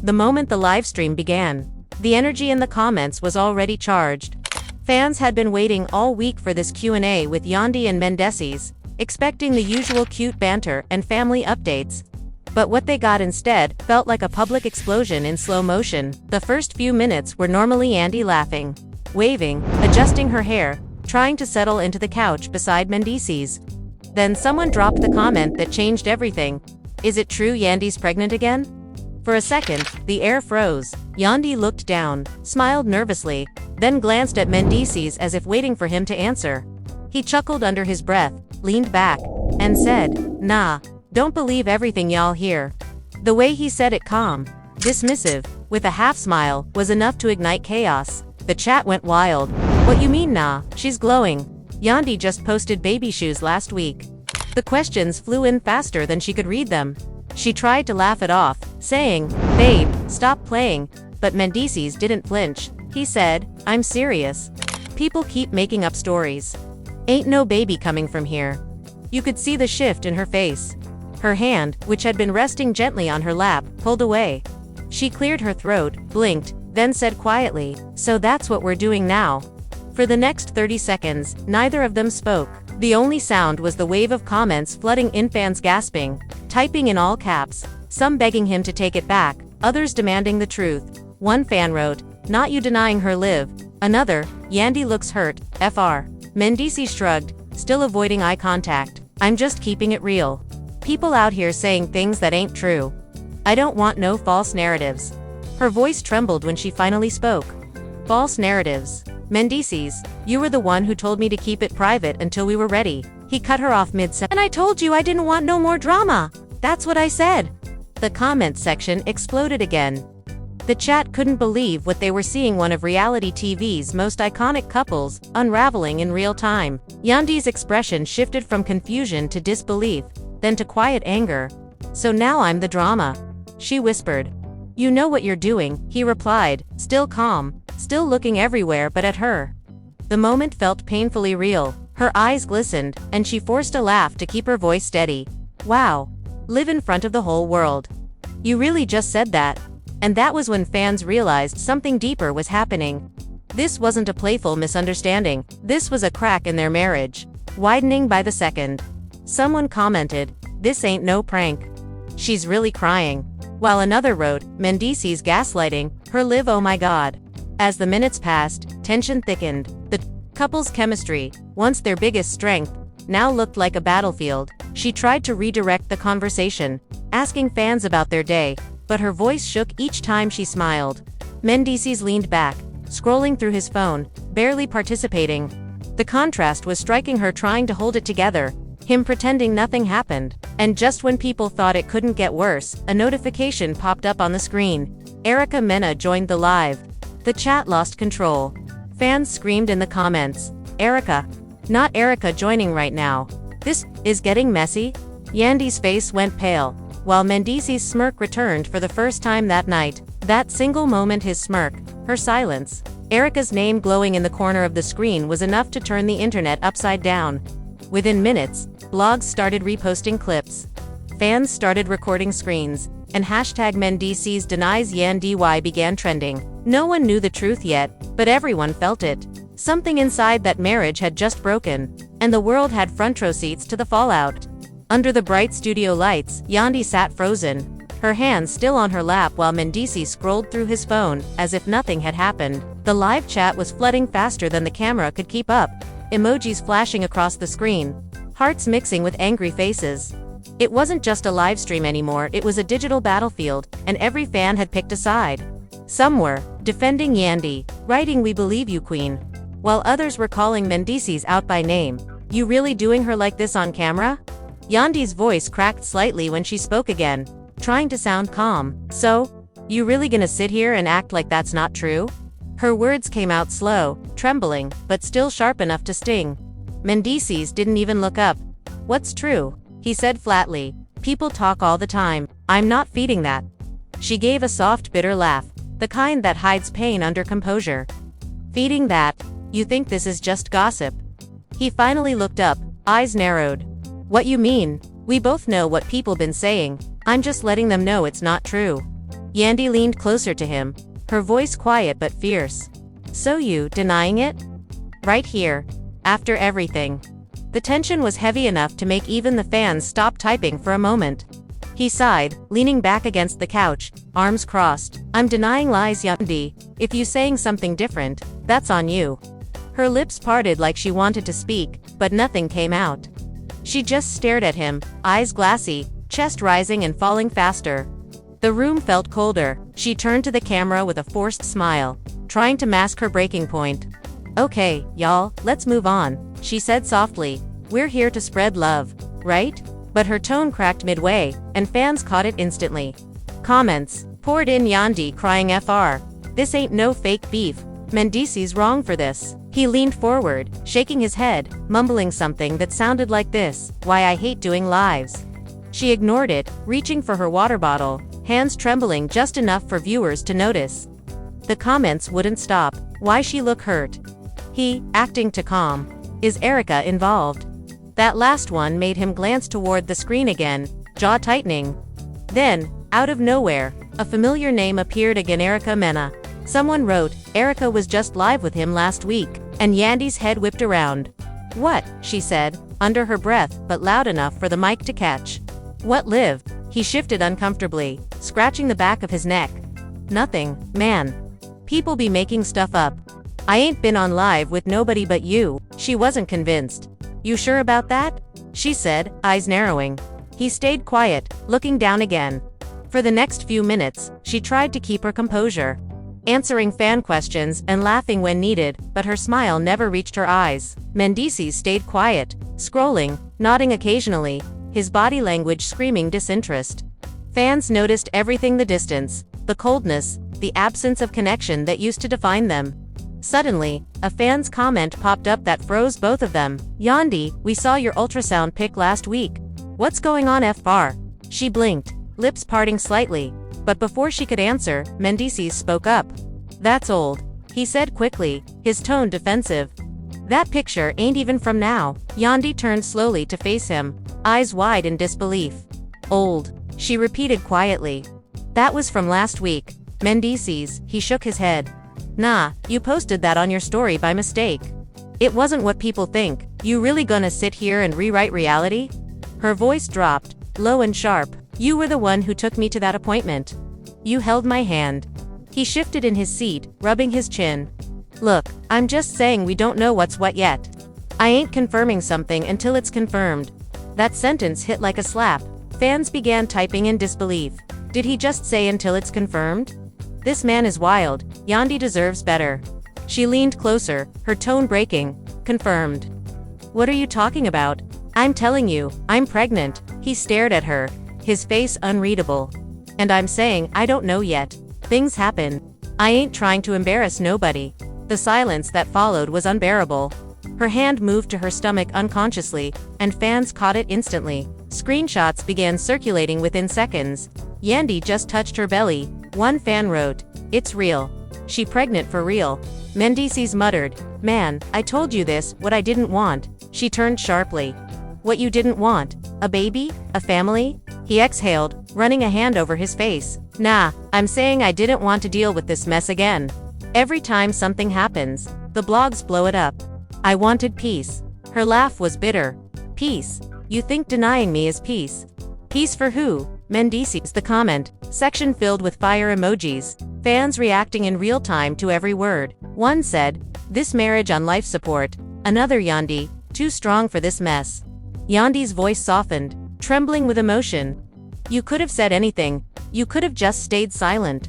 the moment the livestream began. The energy in the comments was already charged. Fans had been waiting all week for this Q&A with Yandy and Mendeecees, expecting the usual cute banter and family updates. But what they got instead felt like a public explosion in slow motion. The first few minutes were normally Yandy laughing, waving, adjusting her hair, trying to settle into the couch beside Mendeecees. Then someone dropped the comment that changed everything. Is it true Yandy's pregnant again? For a second, the air froze. Yandy looked down, smiled nervously, then glanced at Mendeecees as if waiting for him to answer. He chuckled under his breath, leaned back, and said, "Nah, don't believe everything y'all hear." The way he said it, calm, dismissive, with a half smile, was enough to ignite chaos. The chat went wild. "What you mean nah? She's glowing. Yandy just posted baby shoes last week." The questions flew in faster than she could read them. She tried to laugh it off, saying, "Babe, stop playing," but Mendeecees didn't flinch. He said, "I'm serious. People keep making up stories. Ain't no baby coming from here." You could see the shift in her face. Her hand, which had been resting gently on her lap, pulled away. She cleared her throat, blinked, then said quietly, "So that's what we're doing now." For the next 30 seconds, neither of them spoke. The only sound was the wave of comments flooding in, fans gasping, typing in all caps, some begging him to take it back, others demanding the truth. One fan wrote, "Not you denying her live." Another, "Yandy looks hurt, FR." Mendeecees shrugged, still avoiding eye contact. "I'm just keeping it real. People out here saying things that ain't true. I don't want no false narratives." Her voice trembled when she finally spoke. "False narratives? Mendeecees, you were the one who told me to keep it private until we were ready." He cut her off mid-sentence. "And I told you I didn't want no more drama. That's what I said." The comment section exploded again. The chat couldn't believe what they were seeing, one of reality TV's most iconic couples, unraveling in real time. Yandy's expression shifted from confusion to disbelief, then to quiet anger. "So now I'm the drama," she whispered. "You know what you're doing," he replied, still calm, still looking everywhere but at her. The moment felt painfully real. Her eyes glistened, and she forced a laugh to keep her voice steady. "Wow. Live in front of the whole world. You really just said that?" And that was when fans realized something deeper was happening. This wasn't a playful misunderstanding. This was a crack in their marriage, widening by the second. Someone commented, "This ain't no prank. She's really crying." While another wrote, "Mendeecees gaslighting her live, oh my god." As the minutes passed, tension thickened. The couple's chemistry, once their biggest strength, now looked like a battlefield. She tried to redirect the conversation, asking fans about their day, but her voice shook each time she smiled. Mendeecees leaned back, scrolling through his phone, barely participating. The contrast was striking her, trying to hold it together, him pretending nothing happened. And just when people thought it couldn't get worse, a notification popped up on the screen. Erica Mena joined the live. The chat lost control. Fans screamed in the comments, "Erica! Not Erica joining right now. This is getting messy." Yandy's face went pale, while Mendeecees' smirk returned for the first time that night. That single moment, his smirk, her silence, Erica's name glowing in the corner of the screen, was enough to turn the internet upside down. Within minutes, blogs started reposting clips. Fans started recording screens, and hashtag Mendeecees denies Yandy began trending. No one knew the truth yet, but everyone felt it. Something inside that marriage had just broken, and the world had front row seats to the fallout. Under the bright studio lights, Yandy sat frozen, her hands still on her lap while Mendeecees scrolled through his phone, as if nothing had happened. The live chat was flooding faster than the camera could keep up, emojis flashing across the screen, hearts mixing with angry faces. It wasn't just a live stream anymore, it was a digital battlefield, and every fan had picked a side. Some were defending Yandy, writing "We believe you, queen," while others were calling Mendeecees out by name. "You really doing her like this on camera?" Yandy's voice cracked slightly when she spoke again, trying to sound calm. "So, you really gonna sit here and act like that's not true?" Her words came out slow, trembling, but still sharp enough to sting. Mendeecees didn't even look up. "What's true?" he said flatly. "People talk all the time. I'm not feeding that." She gave a soft, bitter laugh, the kind that hides pain under composure. "Feeding that? You think this is just gossip?" He finally looked up, eyes narrowed. "What you mean? We both know what people been saying. I'm just letting them know it's not true." Yandy leaned closer to him, her voice quiet but fierce. So you denying it? Right here. After everything. The tension was heavy enough to make even the fans stop typing for a moment. He sighed, leaning back against the couch, arms crossed. I'm denying lies, Yandy. If you saying something different, that's on you. Her lips parted like she wanted to speak, but nothing came out. She just stared at him, eyes glassy, chest rising and falling faster. The room felt colder. She turned to the camera with a forced smile, trying to mask her breaking point. Okay, y'all, let's move on, she said softly. We're here to spread love, right? But her tone cracked midway, and fans caught it instantly. Comments poured in. Yandy crying FR. This ain't no fake beef. Mendeecees wrong for this. He leaned forward, shaking his head, mumbling something that sounded like this, why I hate doing lives. She ignored it, reaching for her water bottle, hands trembling just enough for viewers to notice. The comments wouldn't stop. Why she look hurt? He, acting to calm. Is Erica involved? That last one made him glance toward the screen again, jaw tightening. Then, out of nowhere, a familiar name appeared again. Erica Mena. Someone wrote, Erica was just live with him last week, and Yandy's head whipped around. What? She said, under her breath, but loud enough for the mic to catch. What live? He shifted uncomfortably, scratching the back of his neck. Nothing, man. People be making stuff up. I ain't been on live with nobody but you. She wasn't convinced. You sure about that? She said, eyes narrowing. He stayed quiet, looking down again. For the next few minutes, she tried to keep her composure, answering fan questions and laughing when needed, but her smile never reached her eyes. Mendeecees stayed quiet, scrolling, nodding occasionally, his body language screaming disinterest. Fans noticed everything: the distance, the coldness, the absence of connection that used to define them. Suddenly, a fan's comment popped up that froze both of them. Yandy, we saw your ultrasound pic last week. What's going on, FR? She blinked, lips parting slightly. But before she could answer, Mendeecees spoke up. That's old, he said quickly, his tone defensive. That picture ain't even from now. Yandy turned slowly to face him, eyes wide in disbelief. Old, she repeated quietly. That was from last week. Mendeecees, he shook his head. Nah, you posted that on your story by mistake. It wasn't what people think. You really gonna sit here and rewrite reality? Her voice dropped, low and sharp. You were the one who took me to that appointment. You held my hand. He shifted in his seat, rubbing his chin. Look, I'm just saying we don't know what's what yet. I ain't confirming something until it's confirmed. That sentence hit like a slap. Fans began typing in disbelief. Did he just say until it's confirmed? This man is wild. Yandy deserves better. She leaned closer, her tone breaking. Confirmed. What are you talking about? I'm telling you, I'm pregnant. He stared at her, his face unreadable. And I'm saying, I don't know yet. Things happen. I ain't trying to embarrass nobody. The silence that followed was unbearable. Her hand moved to her stomach unconsciously, and fans caught it instantly. Screenshots began circulating within seconds. Yandy just touched her belly. One fan wrote, It's real. She pregnant for real. Mendeecees muttered, Man, I told you this, what I didn't want. She turned sharply. What you didn't want? A baby? A family? He exhaled, running a hand over his face. Nah, I'm saying I didn't want to deal with this mess again. Every time something happens, the blogs blow it up. I wanted peace. Her laugh was bitter. Peace? You think denying me is peace? Peace for who? Mendeecees. The comment section filled with fire emojis, fans reacting in real time to every word. One said, This marriage on life support. Another, Yandy, too strong for this mess. Yandy's voice softened, trembling with emotion. You could have said anything. You could have just stayed silent.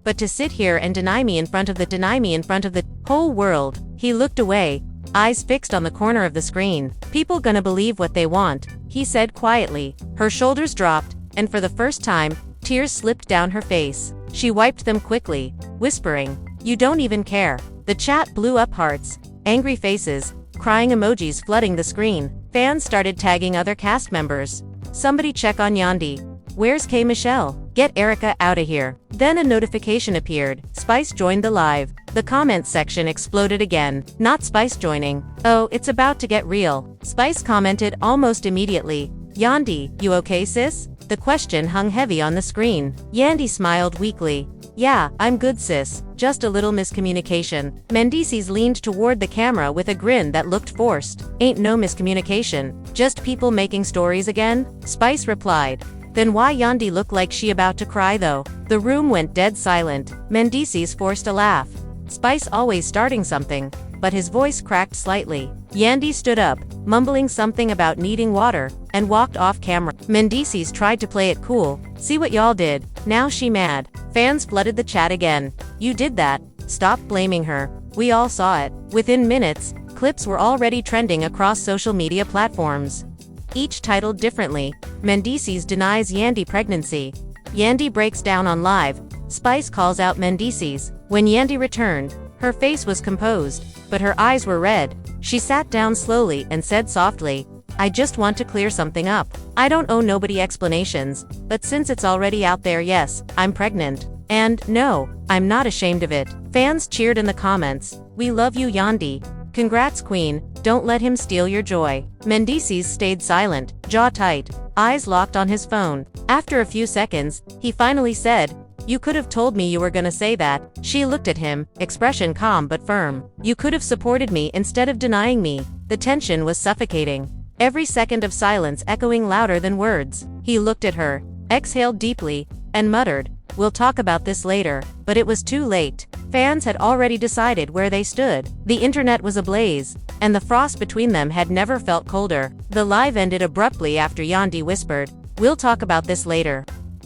But to sit here and deny me in front of the whole world. He looked away, eyes fixed on the corner of the screen. People gonna believe what they want, he said quietly. Her shoulders dropped, and for the first time, tears slipped down her face. She wiped them quickly, whispering, You don't even care. The chat blew up, hearts, angry faces, crying emojis flooding the screen. Fans started tagging other cast members. Somebody check on Yandy. Where's K. Michelle? Get Erica outta here. Then a notification appeared. Spice joined the live. The comments section exploded again. Not Spice joining. Oh, it's about to get real. Spice commented almost immediately. Yandy, you okay, sis? The question hung heavy on the screen. Yandy smiled weakly. Yeah, I'm good sis, just a little miscommunication. Mendeecees leaned toward the camera with a grin that looked forced. Ain't no miscommunication, just people making stories again? Spice replied. Then why Yandy look like she about to cry though? The room went dead silent. Mendeecees forced a laugh. Spice always starting something, but his voice cracked slightly. Yandy stood up, mumbling something about needing water, and walked off camera. Mendeecees tried to play it cool. See what y'all did, now she mad. Fans flooded the chat again. You did that, stop blaming her. We all saw it. Within minutes, clips were already trending across social media platforms. Each titled differently. Mendeecees denies Yandy pregnancy. Yandy breaks down on live. Spice calls out Mendeecees. When Yandy returned, her face was composed, but her eyes were red. She sat down slowly and said softly, I just want to clear something up. I don't owe nobody explanations, but since it's already out there, yes, I'm pregnant. And, no, I'm not ashamed of it. Fans cheered in the comments. We love you Yandy. Congrats queen, don't let him steal your joy. Mendeecees stayed silent, jaw tight, eyes locked on his phone. After a few seconds, he finally said, You could have told me you were gonna say that. She looked at him, expression calm but firm. You could have supported me instead of denying me. The tension was suffocating. Every second of silence echoing louder than words. He looked at her, exhaled deeply, and muttered, We'll talk about this later. But it was too late. Fans had already decided where they stood. The internet was ablaze, and the frost between them had never felt colder. The live ended abruptly after Yandy whispered, We'll talk about this later.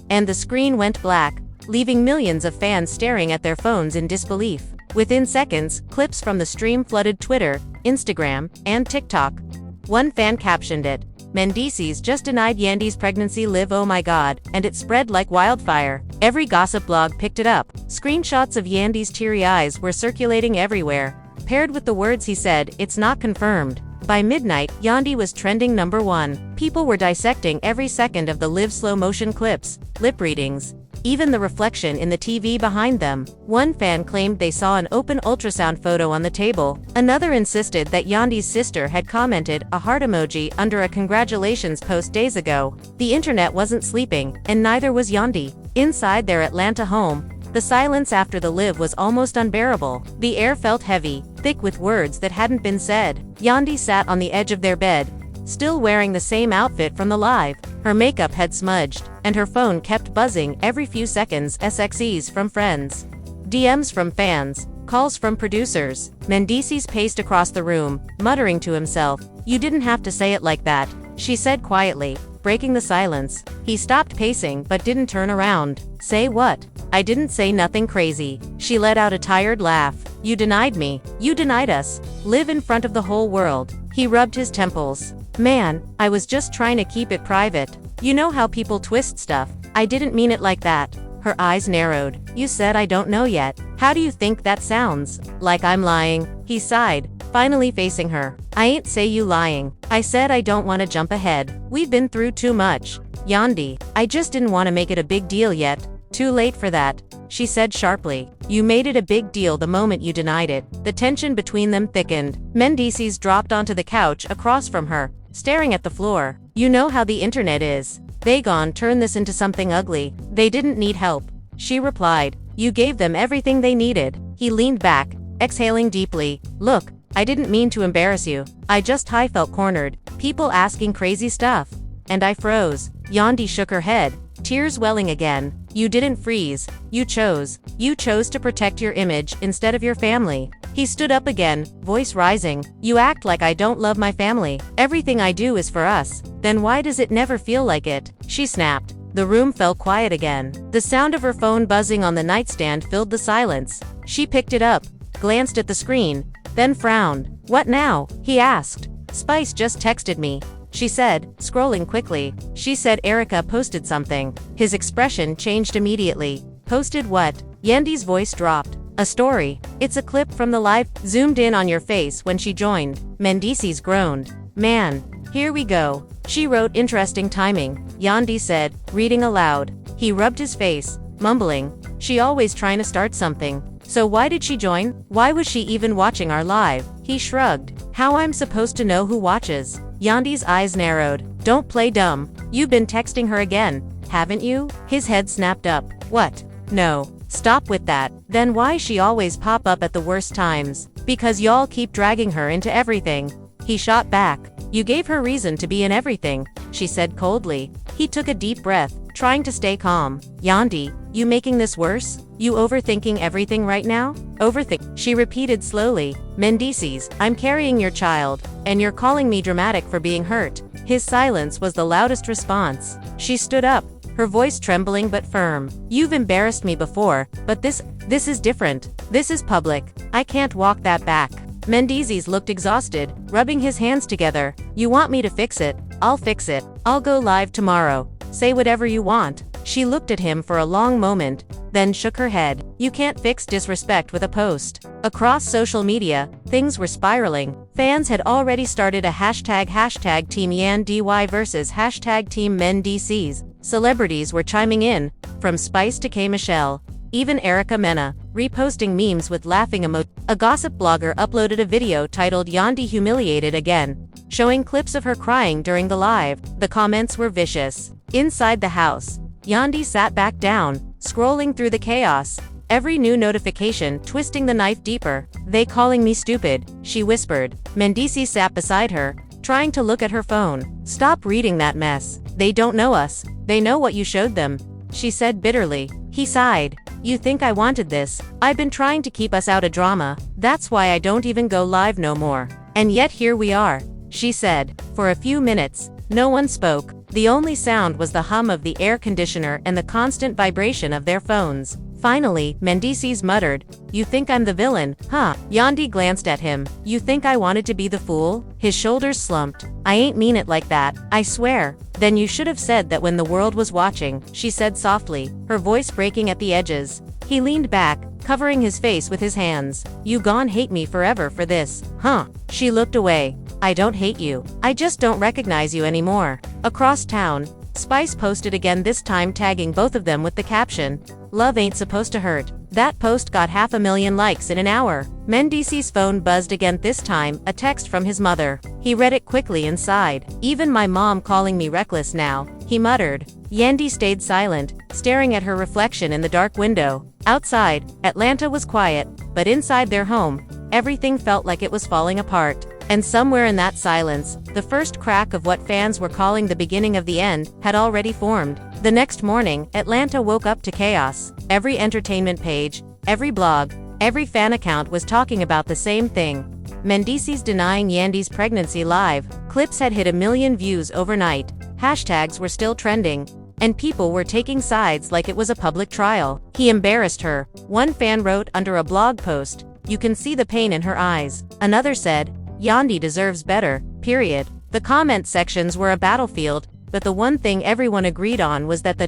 And the screen went black, leaving millions of fans staring at their phones in disbelief. Within seconds, clips from the stream flooded Twitter, Instagram, and TikTok. One fan captioned it, Mendeecees just denied Yandy's pregnancy live oh my god, and it spread like wildfire. Every gossip blog picked it up. Screenshots of Yandy's teary eyes were circulating everywhere, paired with the words he said, it's not confirmed. By midnight, Yandy was trending #1. People were dissecting every second of the live slow motion clips, lip readings, even the reflection in the TV behind them. One fan claimed they saw an open ultrasound photo on the table. Another insisted that Yandy's sister had commented a heart emoji under a congratulations post days ago. The internet wasn't sleeping, and neither was Yandy. Inside their Atlanta home, the silence after the live was almost unbearable. The air felt heavy, thick with words that hadn't been said. Yandy sat on the edge of their bed, still wearing the same outfit from the live. Her makeup had smudged, and her phone kept buzzing every few seconds. SXEs from friends, DMs from fans, calls from producers. Mendeecees paced across the room, muttering to himself, You didn't have to say it like that, she said quietly, breaking the silence. He stopped pacing but didn't turn around. Say what? I didn't say nothing crazy. She let out a tired laugh. You denied me. You denied us. Live in front of the whole world. He rubbed his temples. Man, I was just trying to keep it private. You know how people twist stuff. I didn't mean it like that. Her eyes narrowed. You said I don't know yet. How do you think that sounds? Like I'm lying. He sighed, finally facing her. I ain't say you lying. I said I don't want to jump ahead. We've been through too much. Yandy, I just didn't want to make it a big deal yet. Too late for that, she said sharply. You made it a big deal the moment you denied it. The tension between them thickened. Mendeecees dropped onto the couch across from her, staring at the floor. You know how the internet is. They gone turn this into something ugly. They didn't need help. She replied. You gave them everything they needed. He leaned back, exhaling deeply. Look, I didn't mean to embarrass you. I felt cornered. People asking crazy stuff. And I froze. Yandy shook her head, tears welling again. You didn't freeze. You chose. You chose to protect your image instead of your family. He stood up again, voice rising. You act like I don't love my family. Everything I do is for us. Then why does it never feel like it? She snapped. The room fell quiet again. The sound of her phone buzzing on the nightstand filled the silence. She picked it up, glanced at the screen, then frowned. What now? He asked. Spice just texted me, she said, scrolling quickly. She said Erica posted something. His expression changed immediately. Posted what? Yandy's voice dropped. A story. It's a clip from the live. Zoomed in on your face when she joined. Mendeecees groaned. Man, here we go. She wrote interesting timing, Yandy said, reading aloud. He rubbed his face, mumbling. She always trying to start something. So why did she join? Why was she even watching our live? He shrugged. How I'm supposed to know who watches? Yandy's eyes narrowed. Don't play dumb. You've been texting her again. haven't you? His head snapped up. What? No. Stop with that. Then why she always pop up at the worst times? Because y'all keep dragging her into everything. He shot back. You gave her reason to be in everything, she said coldly. He took a deep breath, trying to stay calm. Yandy, you making this worse? You overthinking everything right now? Overthink, she repeated slowly. Mendeecees, I'm carrying your child, and you're calling me dramatic for being hurt. His silence was the loudest response. She stood up, her voice trembling but firm. You've embarrassed me before, but this is different. This is public. I can't walk that back. Mendeecees looked exhausted, rubbing his hands together. You want me to fix it? I'll fix it. I'll go live tomorrow. Say whatever you want. She looked at him for a long moment, then shook her head. You can't fix disrespect with a post. Across social media, things were spiraling. Fans had already started a hashtag Team Yandy versus hashtag Team Mendeecees. Celebrities were chiming in, from Spice to K. Michelle. Even Erica Mena, reposting memes with laughing emojis. A gossip blogger uploaded a video titled Yandy Humiliated Again, showing clips of her crying during the live. The comments were vicious. Inside the house, Yandy sat back down, scrolling through the chaos, every new notification twisting the knife deeper. They calling me stupid, she whispered. Mendeecees sat beside her, trying to look at her phone. Stop reading that mess. They don't know us. They know what you showed them, she said bitterly. He sighed. You think I wanted this? I've been trying to keep us out of drama. That's why I don't even go live no more. And yet here we are, she said. For a few minutes, no one spoke. The only sound was the hum of the air conditioner and the constant vibration of their phones. Finally, Mendeecees muttered, You think I'm the villain, huh? Yandy glanced at him. You think I wanted to be the fool? His shoulders slumped. I ain't mean it like that, I swear. Then you should have said that when the world was watching, she said softly, her voice breaking at the edges. He leaned back, covering his face with his hands. You gon' hate me forever for this, huh? She looked away. I don't hate you. I just don't recognize you anymore. Across town, Spice posted again, this time tagging both of them with the caption, Love ain't supposed to hurt. That post got 500,000 likes in an hour. Mendeecees' phone buzzed again, this time, a text from his mother. He read it quickly and sighed. Even my mom calling me reckless now, he muttered. Yandy stayed silent, staring at her reflection in the dark window. Outside, Atlanta was quiet, but inside their home, everything felt like it was falling apart. And somewhere in that silence, the first crack of what fans were calling the beginning of the end had already formed. The next morning, Atlanta woke up to chaos. Every entertainment page, every blog, every fan account was talking about the same thing. Mendeecees denying Yandy's pregnancy live. Clips had hit 1 million views overnight. Hashtags were still trending, and people were taking sides like it was a public trial. He embarrassed her, one fan wrote under a blog post. You can see the pain in her eyes. Another said, Yandy deserves better, period. The comment sections were a battlefield, but the one thing everyone agreed on was that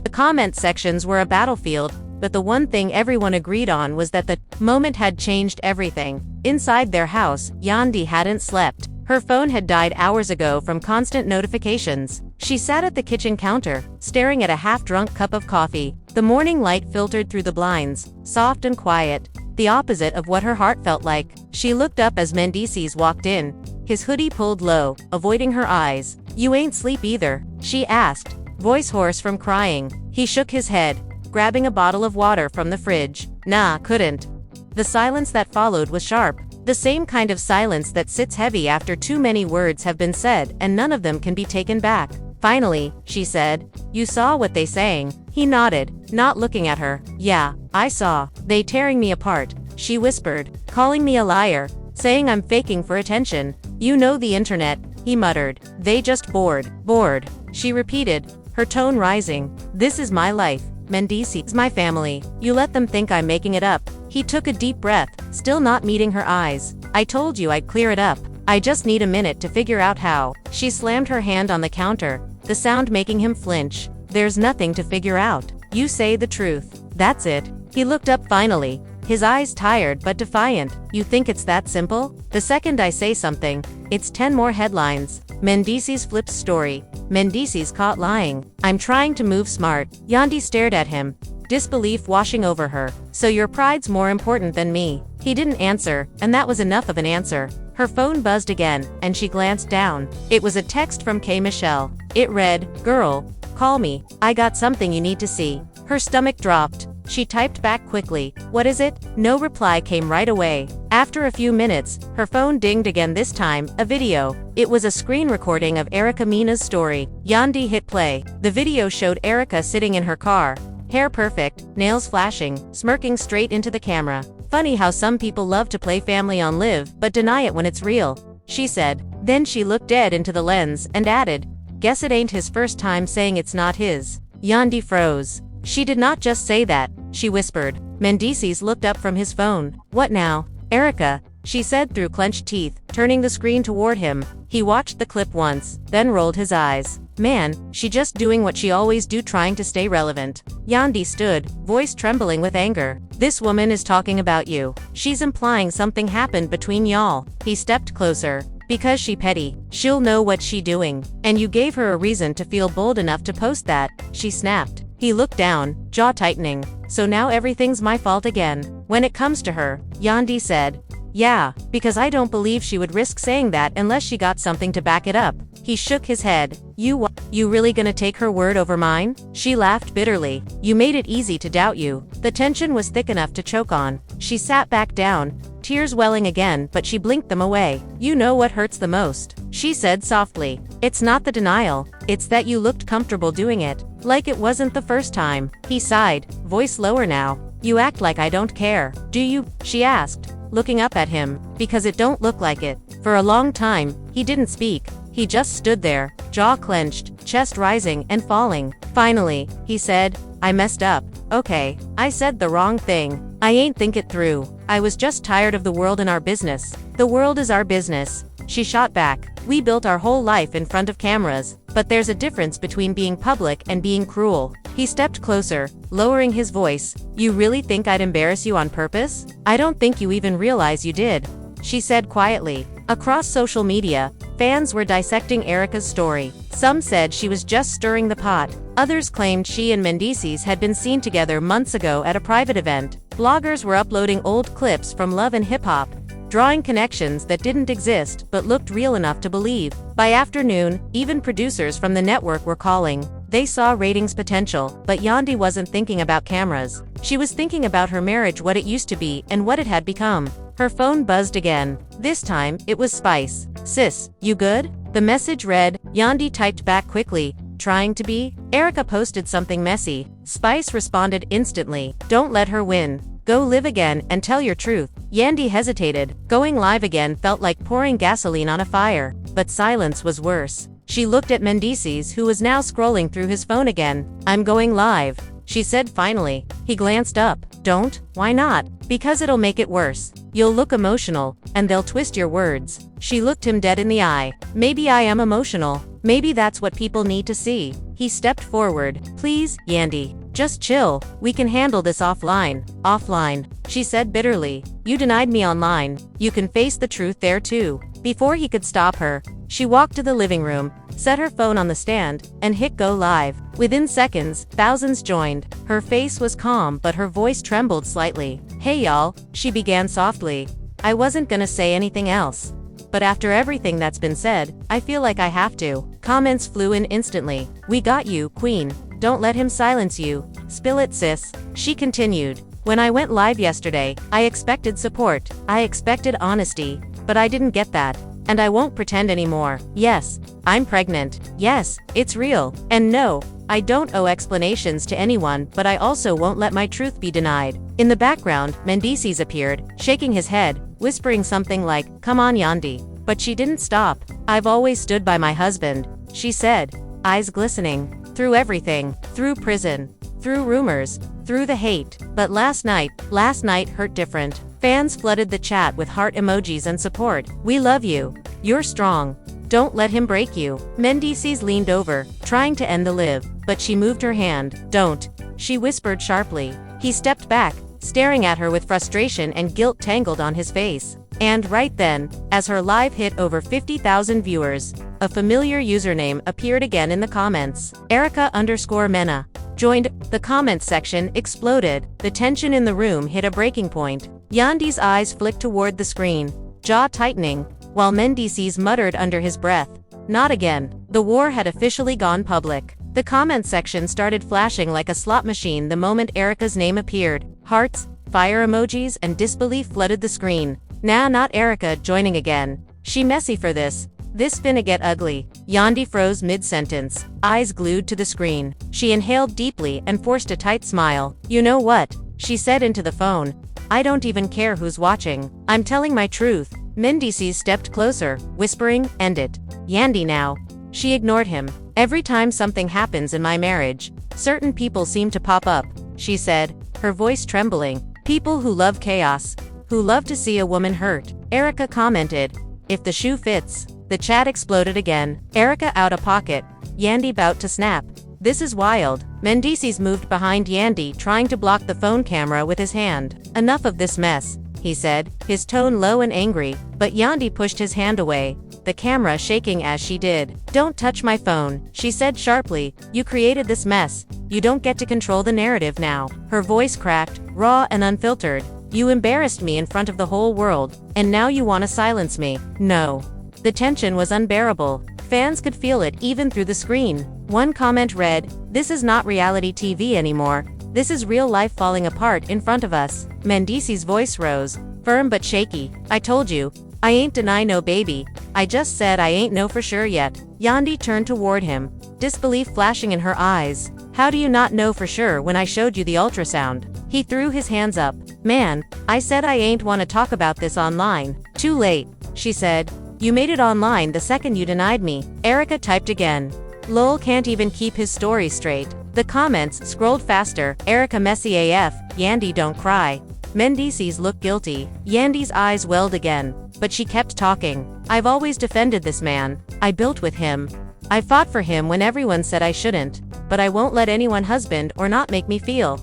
the moment had changed everything. Inside their house, Yandy hadn't slept. Her phone had died hours ago from constant notifications. She sat at the kitchen counter, staring at a half-drunk cup of coffee. The morning light filtered through the blinds, soft and quiet, the opposite of what her heart felt like. She looked up as Mendeecees walked in, his hoodie pulled low, avoiding her eyes. You ain't sleep either, she asked, voice hoarse from crying. He shook his head, grabbing a bottle of water from the fridge. Nah, couldn't. The silence that followed was sharp. The same kind of silence that sits heavy after too many words have been said and none of them can be taken back. Finally, she said, You saw what they saying? He nodded, not looking at her. Yeah, I saw. They tearing me apart, she whispered, calling me a liar, saying I'm faking for attention. You know the internet, he muttered. They just bored, she repeated, her tone rising. This is my life, Mendeecees, my family. You let them think I'm making it up. He took a deep breath, still not meeting her eyes. I told you I'd clear it up. I just need a minute to figure out how. She slammed her hand on the counter, the sound making him flinch. There's nothing to figure out. You say the truth. That's it. He looked up finally, his eyes tired but defiant. You think it's that simple? The second I say something, it's 10 more headlines. Mendeecees flips story. Mendeecees caught lying. I'm trying to move smart. Yandy stared at him, disbelief washing over her. So your pride's more important than me? He didn't answer, and that was enough of an answer. Her phone buzzed again, and she glanced down. It was a text from K. Michelle. It read, Girl, Call me, I got something you need to see. Her stomach dropped. She typed back quickly, what is it? No reply came right away. After a few minutes, her phone dinged again, this time, a video. It was a screen recording of Erica Mina's story. Yandy hit play. The video showed Erica sitting in her car. Hair perfect, nails flashing, smirking straight into the camera. Funny how some people love to play family on live, but deny it when it's real, she said. Then she looked dead into the lens, and added, guess it ain't his first time saying it's not his. Yandy froze. She did not just say that, she whispered. Mendeecees looked up from his phone. What now? Erica, she said through clenched teeth, turning the screen toward him. He watched the clip once, then rolled his eyes. Man, she just doing what she always do, trying to stay relevant. Yandy stood, voice trembling with anger. This woman is talking about you. She's implying something happened between y'all. He stepped closer. Because she petty, she'll know what she doing. And you gave her a reason to feel bold enough to post that, she snapped. He looked down, jaw tightening. So now everything's my fault again. When it comes to her, Yandy said. Yeah, because I don't believe she would risk saying that unless she got something to back it up. He shook his head. You really gonna take her word over mine? She laughed bitterly. You made it easy to doubt you. The tension was thick enough to choke on. She sat back down, tears welling again, but she blinked them away. You know what hurts the most, she said softly. It's not the denial, it's that you looked comfortable doing it. Like it wasn't the first time. He sighed, voice lower now. You act like I don't care. Do you? She asked, looking up at him. Because it don't look like it. For a long time, he didn't speak. He just stood there, jaw clenched, chest rising and falling. Finally, he said, I messed up. Okay, I said the wrong thing. I ain't think it through. I was just tired of the world and our business. The world is our business. She shot back. We built our whole life in front of cameras, but there's a difference between being public and being cruel. He stepped closer, lowering his voice. You really think I'd embarrass you on purpose? I don't think you even realize you did, she said quietly. Across social media, fans were dissecting Erica's story. Some said she was just stirring the pot. Others claimed she and Mendeecees had been seen together months ago at a private event. Bloggers were uploading old clips from Love and Hip Hop, drawing connections that didn't exist but looked real enough to believe. By afternoon, even producers from the network were calling. They saw ratings potential, but Yandy wasn't thinking about cameras. She was thinking about her marriage, what it used to be and what it had become. Her phone buzzed again. This time, it was Spice. Sis, you good? The message read. Yandy typed back quickly, trying to be. Erica posted something messy. Spice responded instantly. Don't let her win. Go live again and tell your truth. Yandy hesitated. Going live again felt like pouring gasoline on a fire. But silence was worse. She looked at Mendeecees, who was now scrolling through his phone again. I'm going live, she said finally. He glanced up. Don't? Why not? Because it'll make it worse. You'll look emotional, and they'll twist your words. She looked him dead in the eye. Maybe I am emotional. Maybe that's what people need to see. He stepped forward. Please, Yandy, just chill. We can handle this offline. Offline, she said bitterly. You denied me online. You can face the truth there too. Before he could stop her, she walked to the living room, set her phone on the stand, and hit go live. Within seconds, thousands joined. Her face was calm, but her voice trembled slightly. Hey y'all, she began softly. I wasn't gonna say anything else. But after everything that's been said, I feel like I have to. Comments flew in instantly. We got you, queen. Don't let him silence you. Spill it, sis. She continued. When I went live yesterday, I expected support. I expected honesty. But I didn't get that. And I won't pretend anymore. Yes, I'm pregnant. Yes, it's real. And no, I don't owe explanations to anyone, but I also won't let my truth be denied. In the background, Mendeecees appeared, shaking his head, whispering something like, come on Yandy. But she didn't stop. I've always stood by my husband, she said, eyes glistening. Through everything. Through prison. Through rumors. Through the hate. But last night hurt different. Fans flooded the chat with heart emojis and support. We love you. You're strong. Don't let him break you. Mendeecees leaned over, trying to end the live, but she moved her hand. Don't, she whispered sharply. He stepped back, staring at her with frustration and guilt tangled on his face. And right then, as her live hit over 50,000 viewers, a familiar username appeared again in the comments. Erica_Mena joined. The comments section exploded. The tension in the room hit a breaking point. Yandy's eyes flicked toward the screen, jaw tightening, while Mendeecees muttered under his breath, not again. The war had officially gone public. The comment section started flashing like a slot machine the moment Erica's name appeared. Hearts, fire emojis, and disbelief flooded the screen. Nah, not Erica joining again. She messy for this. This finna get ugly. Yandy froze mid-sentence, eyes glued to the screen. She inhaled deeply and forced a tight smile. You know what? She said into the phone. I don't even care who's watching. I'm telling my truth. Mendeecees stepped closer, whispering, end it. Yandy now. She ignored him. Every time something happens in my marriage, certain people seem to pop up, she said, her voice trembling. People who love chaos, who love to see a woman hurt. Erica commented, if the shoe fits. The chat exploded again. Erica out of pocket. Yandy about to snap. This is wild. Mendeecees moved behind Yandy, trying to block the phone camera with his hand. Enough of this mess, he said, his tone low and angry, but Yandy pushed his hand away, the camera shaking as she did. Don't touch my phone, she said sharply. You created this mess. You don't get to control the narrative now. Her voice cracked, raw and unfiltered. You embarrassed me in front of the whole world, and now you want to silence me. No. The tension was unbearable. Fans could feel it even through the screen. One comment read, this is not reality TV anymore. This is real life falling apart in front of us. Mendeecees' voice rose, firm but shaky. I told you. I ain't deny no baby. I just said I ain't know for sure yet. Yandy turned toward him, disbelief flashing in her eyes. How do you not know for sure when I showed you the ultrasound? He threw his hands up. Man, I said I ain't want to talk about this online. Too late, she said. You made it online the second you denied me. Erica typed again. Lol can't even keep his story straight. The comments scrolled faster. Erica messy AF, Yandy don't cry. Mendeecees looked guilty. Yandy's eyes welled again, but she kept talking. I've always defended this man. I built with him. I fought for him when everyone said I shouldn't, but I won't let anyone husband or not make me feel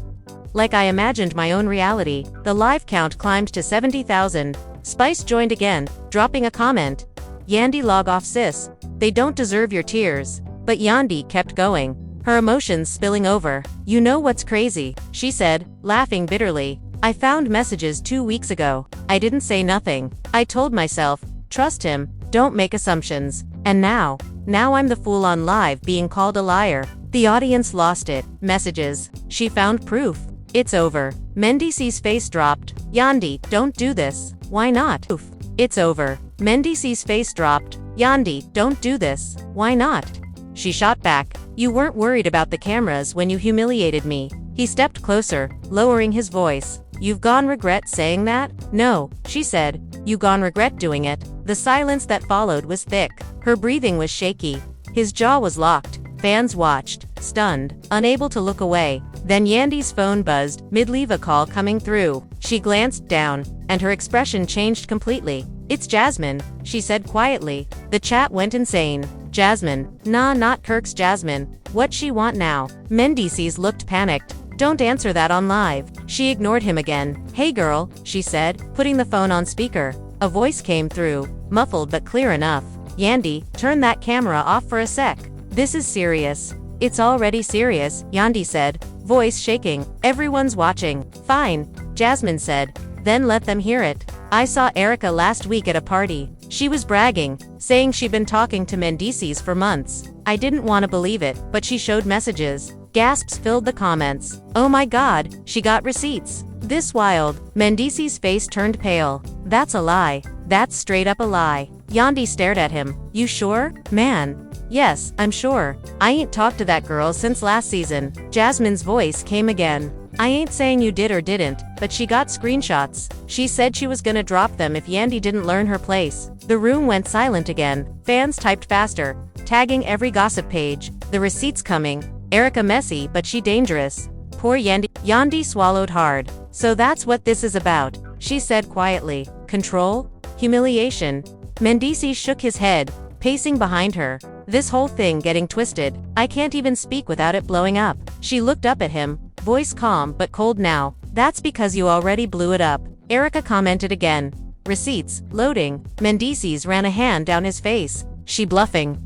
like I imagined my own reality. The live count climbed to 70,000. Spice joined again, dropping a comment. Yandy log off sis. They don't deserve your tears. But Yandy kept going, her emotions spilling over. You know what's crazy, she said, laughing bitterly. I found messages 2 weeks ago. I didn't say nothing. I told myself, trust him, don't make assumptions. And now I'm the fool on live being called a liar. The audience lost it. Messages. She found proof. It's over. Mendeecees' face dropped. Yandy, don't do this. Why not? Oof. It's over. Mendeecees' face dropped. Yandy, don't do this. Why not? She shot back. You weren't worried about the cameras when you humiliated me. He stepped closer, lowering his voice. You've gone regret saying that? No, she said. You gone regret doing it. The silence that followed was thick. Her breathing was shaky. His jaw was locked. Fans watched, stunned, unable to look away. Then Yandy's phone buzzed, mid-leave a call coming through. She glanced down, and her expression changed completely. It's Jasmine, she said quietly. The chat went insane. Jasmine. Nah, not Kirk's Jasmine. What she want now? Mendeecees looked panicked. Don't answer that on live. She ignored him again. Hey girl, she said, putting the phone on speaker. A voice came through, muffled but clear enough. Yandy, turn that camera off for a sec. This is serious. It's already serious, Yandy said, voice shaking. Everyone's watching. Fine, Jasmine said. Then let them hear it. I saw Erica last week at a party. She was bragging, saying she'd been talking to Mendeecees for months. I didn't want to believe it, but she showed messages. Gasps filled the comments. Oh my god, she got receipts. This wild. Mendeecees' face turned pale. That's a lie. That's straight up a lie. Yandy stared at him. You sure? Man. Yes, I'm sure. I ain't talked to that girl since last season. Jasmine's voice came again. I ain't saying you did or didn't, but she got screenshots. She said she was gonna drop them if Yandy didn't learn her place. The room went silent again. Fans typed faster, tagging every gossip page. The receipts coming. Erica messy, but she dangerous. Poor Yandy. Yandy swallowed hard. So that's what this is about, she said quietly. Control? Humiliation? Mendeecees shook his head, pacing behind her. This whole thing getting twisted. I can't even speak without it blowing up. She looked up at him, voice calm but cold now. That's because you already blew it up. Erica commented again. Receipts, loading. Mendeecees ran a hand down his face. She bluffing.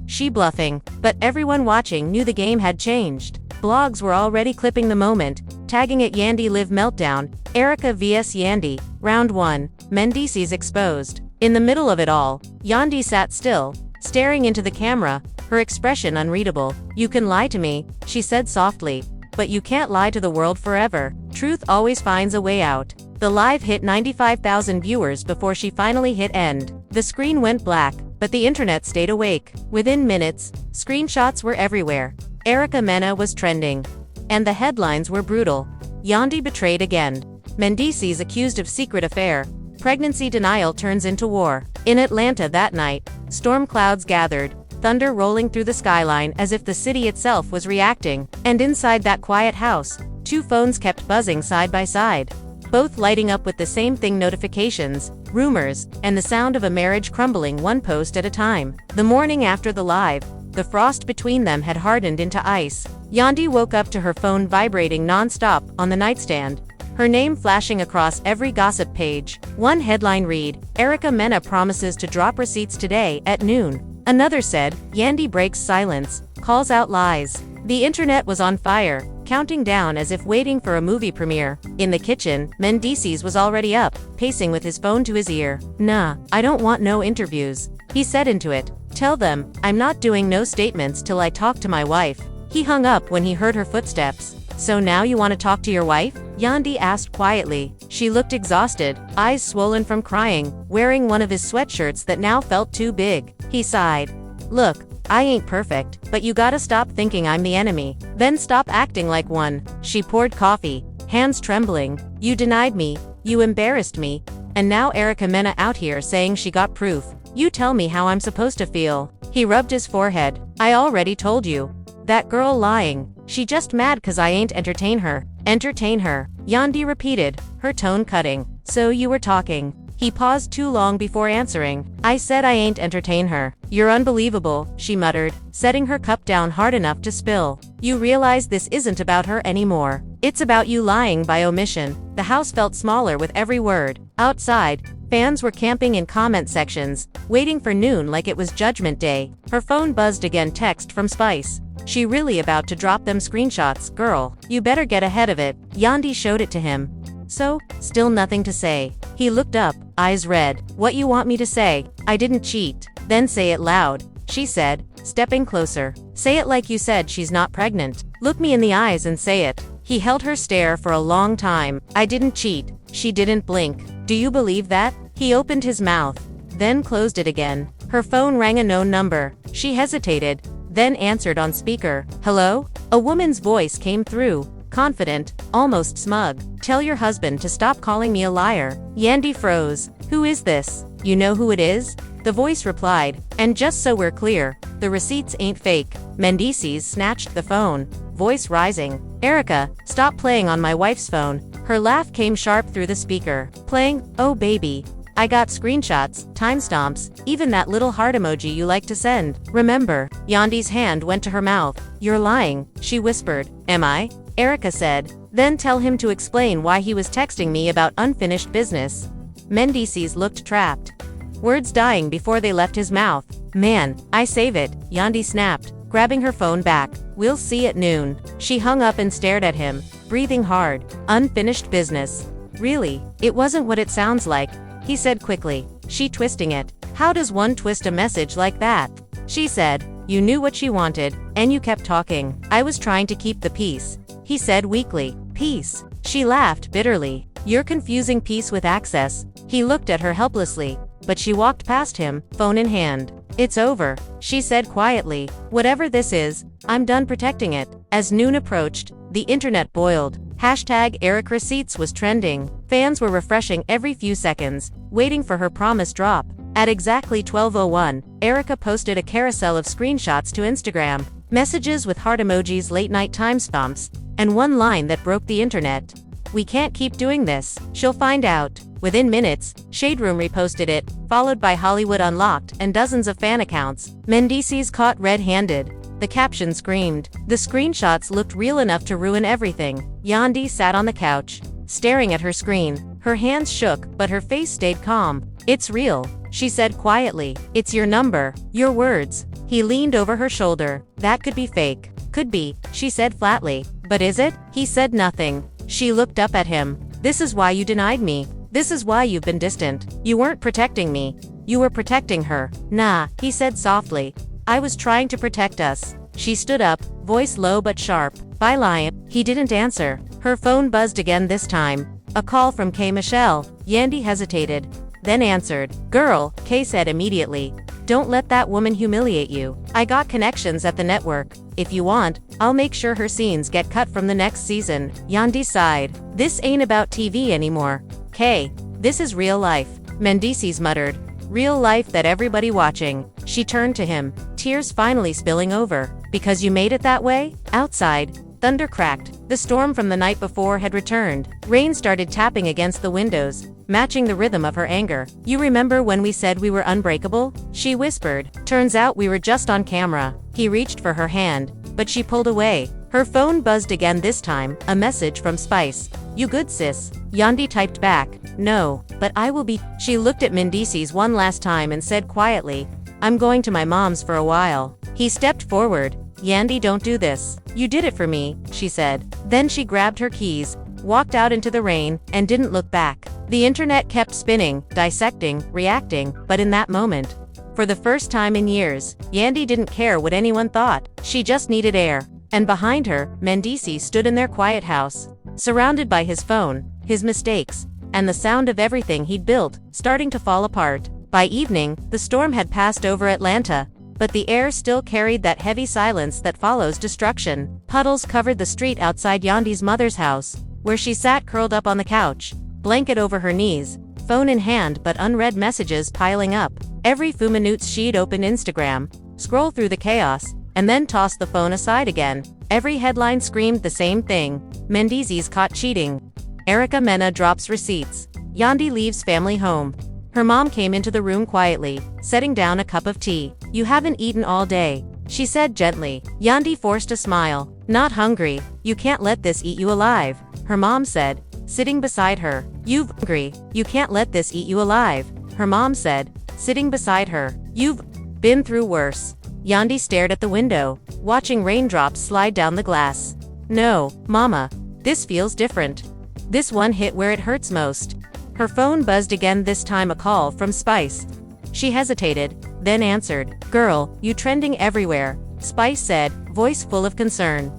But everyone watching knew the game had changed. Blogs were already clipping the moment, tagging it Yandy Live Meltdown, Erica vs Yandy, Round 1, Mendeecees exposed. In the middle of it all, Yandy sat still, staring into the camera, her expression unreadable. "You can lie to me," she said softly, "but you can't lie to the world forever. Truth always finds a way out." The live hit 95,000 viewers before she finally hit end. The screen went black, but the internet stayed awake. Within minutes, screenshots were everywhere. Erica Mena was trending. And the headlines were brutal. Yandy betrayed again. Mendeecees accused of secret affair. Pregnancy denial turns into war. In Atlanta that night, storm clouds gathered, thunder rolling through the skyline as if the city itself was reacting. And inside that quiet house, two phones kept buzzing side by side, both lighting up with the same thing: notifications, rumors, and the sound of a marriage crumbling one post at a time. The morning after the live, the frost between them had hardened into ice. Yandy woke up to her phone vibrating non-stop on the nightstand, her name flashing across every gossip page. One headline read, "Erica Mena promises to drop receipts today at noon." Another said, "Yandy breaks silence, calls out lies." The internet was on fire, counting down as if waiting for a movie premiere. In the kitchen, Mendeecees was already up, pacing with his phone to his ear. "Nah, I don't want no interviews," he said into it. "Tell them, I'm not doing no statements till I talk to my wife." He hung up when he heard her footsteps. "So now you want to talk to your wife?" Yandy asked quietly. She looked exhausted, eyes swollen from crying, wearing one of his sweatshirts that now felt too big. He sighed. "Look, I ain't perfect, but you gotta stop thinking I'm the enemy. Then stop acting like one." She poured coffee, hands trembling. "You denied me, you embarrassed me, and now Erica Mena out here saying she got proof. You tell me how I'm supposed to feel." He rubbed his forehead. "I already told you. That girl lying. She just mad 'cause I ain't entertain her." "Entertain her," Yandy repeated, her tone cutting. "So you were talking." He paused too long before answering. "I said I ain't entertain her." "You're unbelievable," she muttered, setting her cup down hard enough to spill. "You realize this isn't about her anymore. It's about you lying by omission." The house felt smaller with every word. Outside, fans were camping in comment sections, waiting for noon like it was Judgment Day. Her phone buzzed again, text from Spice. "She really about to drop them screenshots, girl. You better get ahead of it." Yandy showed it to him. "So, still nothing to say." He looked up, eyes red. "What you want me to say? I didn't cheat." "Then say it loud," she said, stepping closer. "Say it like you said she's not pregnant. Look me in the eyes and say it." He held her stare for a long time. "I didn't cheat." She didn't blink. "Do you believe that?" He opened his mouth, then closed it again. Her phone rang a known number. She hesitated, then answered on speaker. "Hello?" A woman's voice came through, confident, almost smug. "Tell your husband to stop calling me a liar." Yandy froze. "Who is this?" "You know who it is?" The voice replied. "And just so we're clear, the receipts ain't fake." Mendeecees snatched the phone, voice rising. "Erica, stop playing on my wife's phone." Her laugh came sharp through the speaker. "Playing? Oh baby. I got screenshots, timestamps, even that little heart emoji you like to send. Remember?" Yandy's hand went to her mouth. "You're lying," she whispered. "Am I?" Erica said. "Then tell him to explain why he was texting me about unfinished business." Mendeecees looked trapped, words dying before they left his mouth. "Man, I save it," Yandy snapped, grabbing her phone back. "We'll see at noon." She hung up and stared at him, breathing hard. "Unfinished business. Really? It wasn't what it sounds like," he said quickly. She twisting it. "How does one twist a message like that?" She said. "You knew what she wanted, and you kept talking." "I was trying to keep the peace," he said weakly. "Peace?" She laughed bitterly. "You're confusing peace with access." He looked at her helplessly, but she walked past him, phone in hand. "It's over," she said quietly. "Whatever this is, I'm done protecting it." As noon approached, the internet boiled. Hashtag Eric Receipts was trending. Fans were refreshing every few seconds, waiting for her promise drop. At exactly 12:01, Erica posted a carousel of screenshots to Instagram, messages with heart emojis, late-night timestamps, and one line that broke the internet. "We can't keep doing this. She'll find out." Within minutes, Shade Room reposted it, followed by Hollywood Unlocked and dozens of fan accounts. Mendeecees caught red-handed. The caption screamed. The screenshots looked real enough to ruin everything. Yandy sat on the couch, staring at her screen. Her hands shook, but her face stayed calm. "It's real," she said quietly. "It's your number, your words." He leaned over her shoulder. "That could be fake." "Could be," she said flatly. "But is it?" He said nothing. She looked up at him. "This is why you denied me. This is why you've been distant. You weren't protecting me. You were protecting her." "Nah," he said softly. I was trying to protect us. She stood up, voice low but sharp. Bye, Lion. He didn't answer. Her phone buzzed again this time. A call from K. Michelle. Yandy hesitated, then answered. Girl, Kay said immediately. Don't let that woman humiliate you. I got connections at the network. If you want, I'll make sure her scenes get cut from the next season. Yandy sighed. This ain't about TV anymore. Kay, this is real life. Mendeecees muttered. Real life that everybody watching. She turned to him, tears finally spilling over. Because you made it that way? Outside, thunder cracked. The storm from the night before had returned. Rain started tapping against the windows, matching the rhythm of her anger. You remember when we said we were unbreakable? She whispered. Turns out we were just on camera. He reached for her hand, but she pulled away. Her phone buzzed again this time, a message from Spice. You good, sis? Yandy typed back. No, but I will be. She looked at Mendeecees one last time and said quietly, I'm going to my mom's for a while. He stepped forward. Yandy, don't do this. You did it for me, she said. Then she grabbed her keys, walked out into the rain, and didn't look back. The internet kept spinning, dissecting, reacting, but in that moment, for the first time in years, Yandy didn't care what anyone thought. She just needed air. And behind her, Mendeecees stood in their quiet house, surrounded by his phone, his mistakes, and the sound of everything he'd built, starting to fall apart. By evening, the storm had passed over Atlanta, but the air still carried that heavy silence that follows destruction. Puddles covered the street outside Yandy's mother's house, where she sat curled up on the couch, blanket over her knees, phone in hand but unread messages piling up. Every few minutes she'd open Instagram, scroll through the chaos, and then toss the phone aside again. Every headline screamed the same thing. Mendeecees caught cheating. Erica Mena drops receipts. Yandy leaves family home. Her mom came into the room quietly, setting down a cup of tea. You haven't eaten all day, she said gently. Yandy forced a smile. Not hungry. You can't let this eat you alive, her mom said, sitting beside her. You've hungry. You can't let this eat you alive, her mom said, sitting beside her. You've been through worse. Yandy stared at the window, watching raindrops slide down the glass. No, Mama. This feels different. This one hit where it hurts most. Her phone buzzed again, this time a call from Spice. She hesitated, then answered. Girl, you trending everywhere, Spice said, voice full of concern.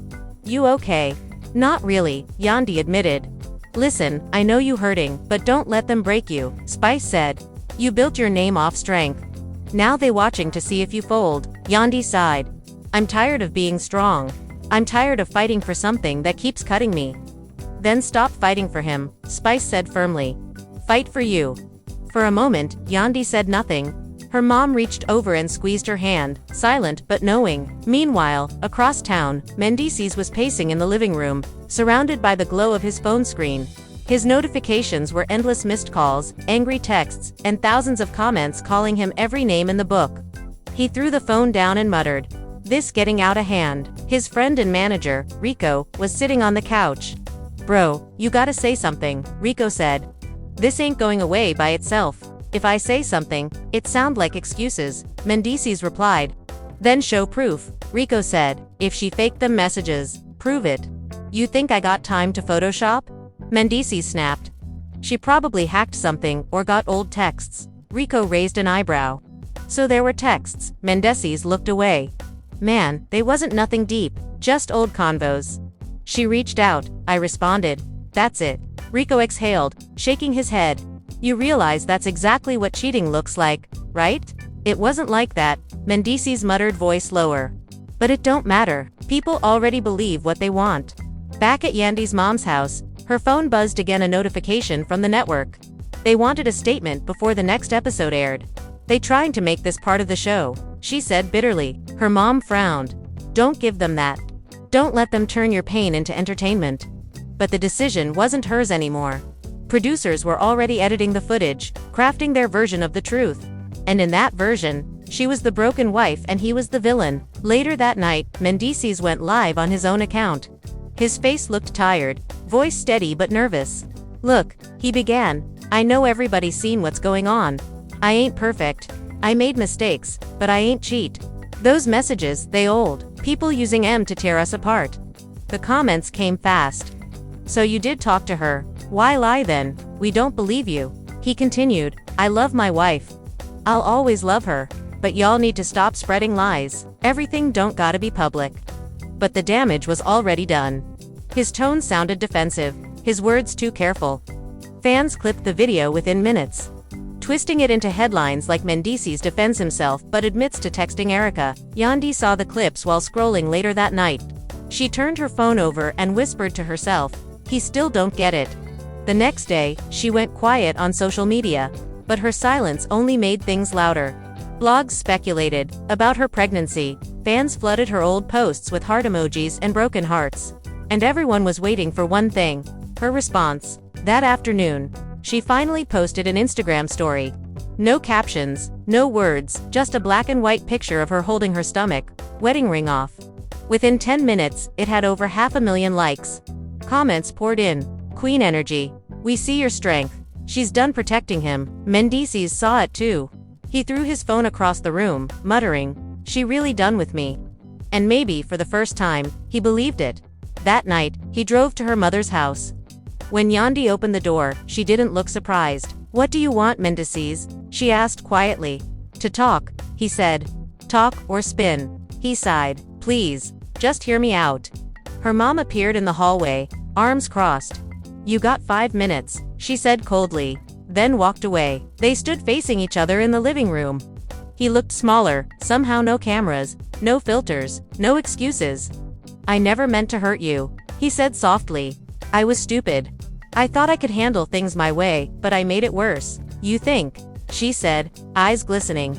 You okay? Not really, Yandy admitted. Listen, I know you hurting, but don't let them break you, Spice said. You built your name off strength. Now they watching to see if you fold. Yandy sighed. I'm tired of being strong. I'm tired of fighting for something that keeps cutting me. Then stop fighting for him, Spice said firmly. Fight for you. For a moment, Yandy said nothing. Her mom reached over and squeezed her hand, silent but knowing. Meanwhile, across town, Mendeecees was pacing in the living room, surrounded by the glow of his phone screen. His notifications were endless missed calls, angry texts, and thousands of comments calling him every name in the book. He threw the phone down and muttered, "This getting out of hand." His friend and manager, Rico, was sitting on the couch. "Bro, you gotta say something," Rico said. "This ain't going away by itself. If I say something, it sound like excuses," Mendeecees replied. "Then show proof," Rico said. "If she faked them messages, prove it." "You think I got time to Photoshop?" Mendeecees snapped. "She probably hacked something or got old texts." Rico raised an eyebrow. "So there were texts." Mendeecees looked away. "Man, they wasn't nothing deep, just old convos." "She reached out, I responded. That's it." Rico exhaled, shaking his head. "You realize that's exactly what cheating looks like, right?" "It wasn't like that," Mendeecees muttered, voice lower. "But it don't matter. People already believe what they want." Back at Yandy's mom's house, her phone buzzed again, a notification from the network. They wanted a statement before the next episode aired. "They trying to make this part of the show," she said bitterly. Her mom frowned. "Don't give them that. Don't let them turn your pain into entertainment." But the decision wasn't hers anymore. Producers were already editing the footage, crafting their version of the truth. And in that version, she was the broken wife and he was the villain. Later that night, Mendeecees went live on his own account. His face looked tired, voice steady but nervous. "Look," he began, "I know everybody's seen what's going on. I ain't perfect. I made mistakes, but I ain't cheat. Those messages, they old. People using M to tear us apart." The comments came fast. "So you did talk to her. Why lie then? We don't believe you." He continued, "I love my wife. I'll always love her. but y'all need to stop spreading lies. Everything don't gotta be public. But the damage was already done. His tone sounded defensive, his words too careful. Fans clipped the video within minutes, twisting it into headlines like Mendeecees defends himself but admits to texting Erica. Yandy saw the clips while scrolling later that night. She turned her phone over and whispered to herself, "He still don't get it." The next day, she went quiet on social media, but her silence only made things louder. Blogs speculated about her pregnancy, fans flooded her old posts with heart emojis and broken hearts. And everyone was waiting for one thing: her response. That afternoon, she finally posted an Instagram story. No captions, no words, just a black and white picture of her holding her stomach, wedding ring off. Within 10 minutes, it had over 500,000 likes. Comments poured in. "Queen energy. We see your strength." She's done protecting him. Mendeecees saw it too. He threw his phone across the room, muttering, "She really done with me." And maybe for the first time, he believed it. That night, he drove to her mother's house. When Yandy opened the door, she didn't look surprised. "What do you want, Mendeecees?" she asked quietly. "To talk," he said. "Talk or spin?" He sighed. "Please, just hear me out." Her mom appeared in the hallway, arms crossed. "You got 5 minutes," she said coldly, then walked away. They stood facing each other in the living room. He looked smaller, somehow no cameras, no filters, no excuses. "I never meant to hurt you," he said softly. "I was stupid. I thought I could handle things my way, but I made it worse." "You think?" she said, eyes glistening.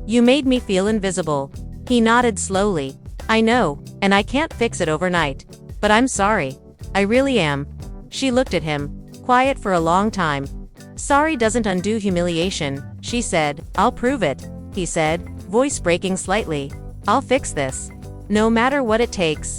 "You made me feel invisible." He nodded slowly. "I know, and I can't fix it overnight. But I'm sorry. I really am." She looked at him, quiet for a long time. "Sorry doesn't undo humiliation," she said. "I'll prove it," he said, voice breaking slightly. "I'll fix this. No matter what it takes."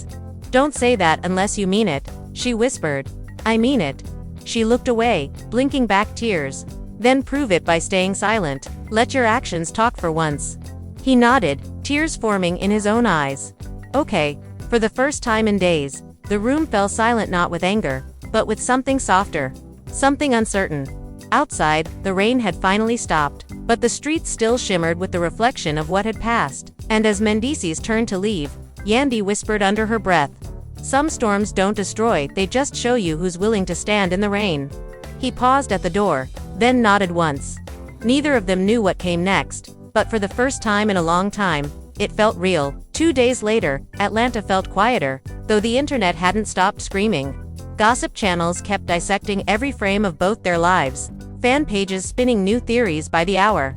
"Don't say that unless you mean it," she whispered. "I mean it." She looked away, blinking back tears. "Then prove it by staying silent. Let your actions talk for once." He nodded, tears forming in his own eyes. "Okay." For the first time in days, the room fell silent, not with anger, but with something softer, something uncertain. Outside, the rain had finally stopped, but the streets still shimmered with the reflection of what had passed. And as Mendeecees turned to leave, Yandy whispered under her breath, "Some storms don't destroy, they just show you who's willing to stand in the rain." He paused at the door, then nodded once. Neither of them knew what came next, but for the first time in a long time, it felt real. 2 days later, Atlanta felt quieter, though the internet hadn't stopped screaming. Gossip channels kept dissecting every frame of both their lives, fan pages spinning new theories by the hour.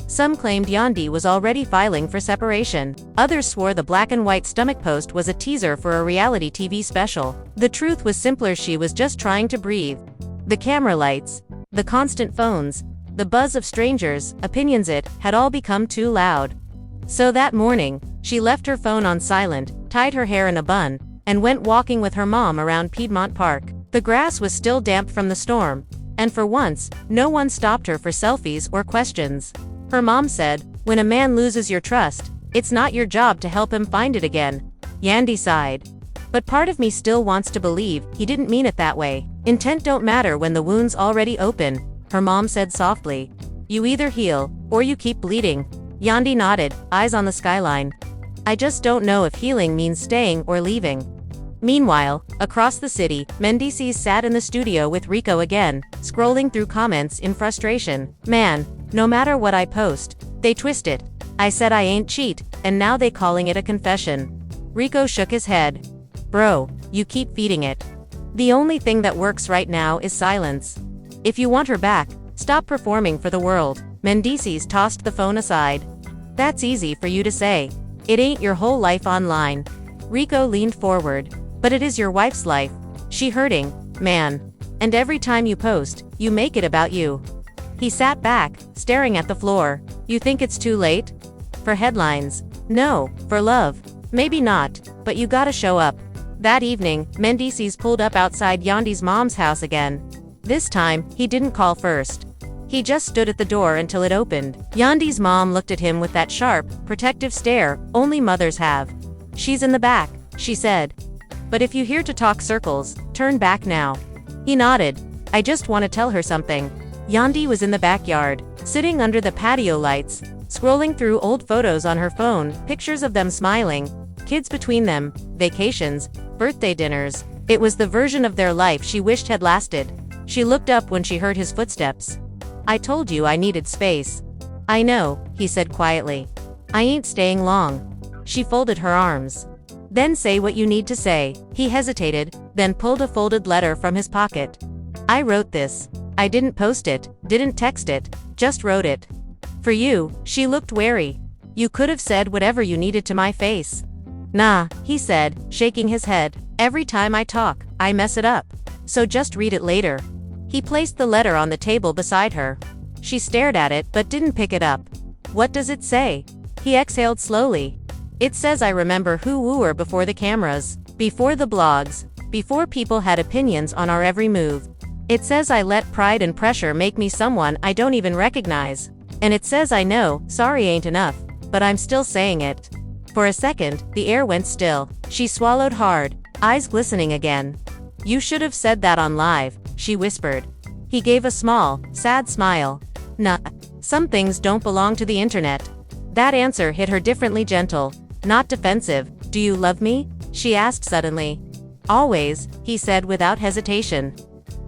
Some claimed Yandy was already filing for separation. Others swore the black and white stomach post was a teaser for a reality TV special. The truth was simpler: she was just trying to breathe. The camera lights, the constant phones, the buzz of strangers' opinions, it had all become too loud. So that morning, she left her phone on silent, tied her hair in a bun, and went walking with her mom around Piedmont Park. The grass was still damp from the storm, and for once, no one stopped her for selfies or questions. Her mom said, "When a man loses your trust, it's not your job to help him find it again." Yandy sighed. "But part of me still wants to believe he didn't mean it that way." "Intent don't matter when the wound's already open," her mom said softly. "You either heal, or you keep bleeding." Yandy nodded, eyes on the skyline. "I just don't know if healing means staying or leaving." Meanwhile, across the city, Mendeecees sat in the studio with Rico again, scrolling through comments in frustration. "Man, no matter what I post, they twist it. I said I ain't cheat, and now they calling it a confession." Rico shook his head. "Bro, you keep feeding it. The only thing that works right now is silence. If you want her back, stop performing for the world." Mendeecees tossed the phone aside. "That's easy for you to say. It ain't your whole life online." Rico leaned forward. "But it is your wife's life. She hurting, man. And every time you post, you make it about you." He sat back, staring at the floor. "You think it's too late? For headlines? No, for love. Maybe not, but you gotta show up." That evening, Mendeecees pulled up outside Yandy's mom's house again. This time, he didn't call first. He just stood at the door until it opened. Yandy's mom looked at him with that sharp, protective stare only mothers have. "She's in the back," she said. "But if you're here to talk circles, turn back now." He nodded. "I just want to tell her something." Yandy was in the backyard, sitting under the patio lights, scrolling through old photos on her phone, pictures of them smiling, kids between them, vacations, birthday dinners. It was the version of their life she wished had lasted. She looked up when she heard his footsteps. "I told you I needed space." "I know," he said quietly. "I ain't staying long." She folded her arms. "Then say what you need to say." He hesitated, then pulled a folded letter from his pocket. "I wrote this. I didn't post it, didn't text it, just wrote it. For you." She looked wary. "You could have said whatever you needed to my face." "Nah," he said, shaking his head. "Every time I talk, I mess it up. So just read it later." He placed the letter on the table beside her. She stared at it but didn't pick it up. "What does it say?" He exhaled slowly. "It says I remember who we were before the cameras, before the blogs, before people had opinions on our every move. It says I let pride and pressure make me someone I don't even recognize. And it says I know, sorry ain't enough, but I'm still saying it." For a second, the air went still. She swallowed hard, eyes glistening again. "You should have said that on live," she whispered. He gave a small, sad smile. "Nah, some things don't belong to the internet." That answer hit her differently, gentle, not defensive. "Do you love me?" she asked suddenly. "Always," he said without hesitation.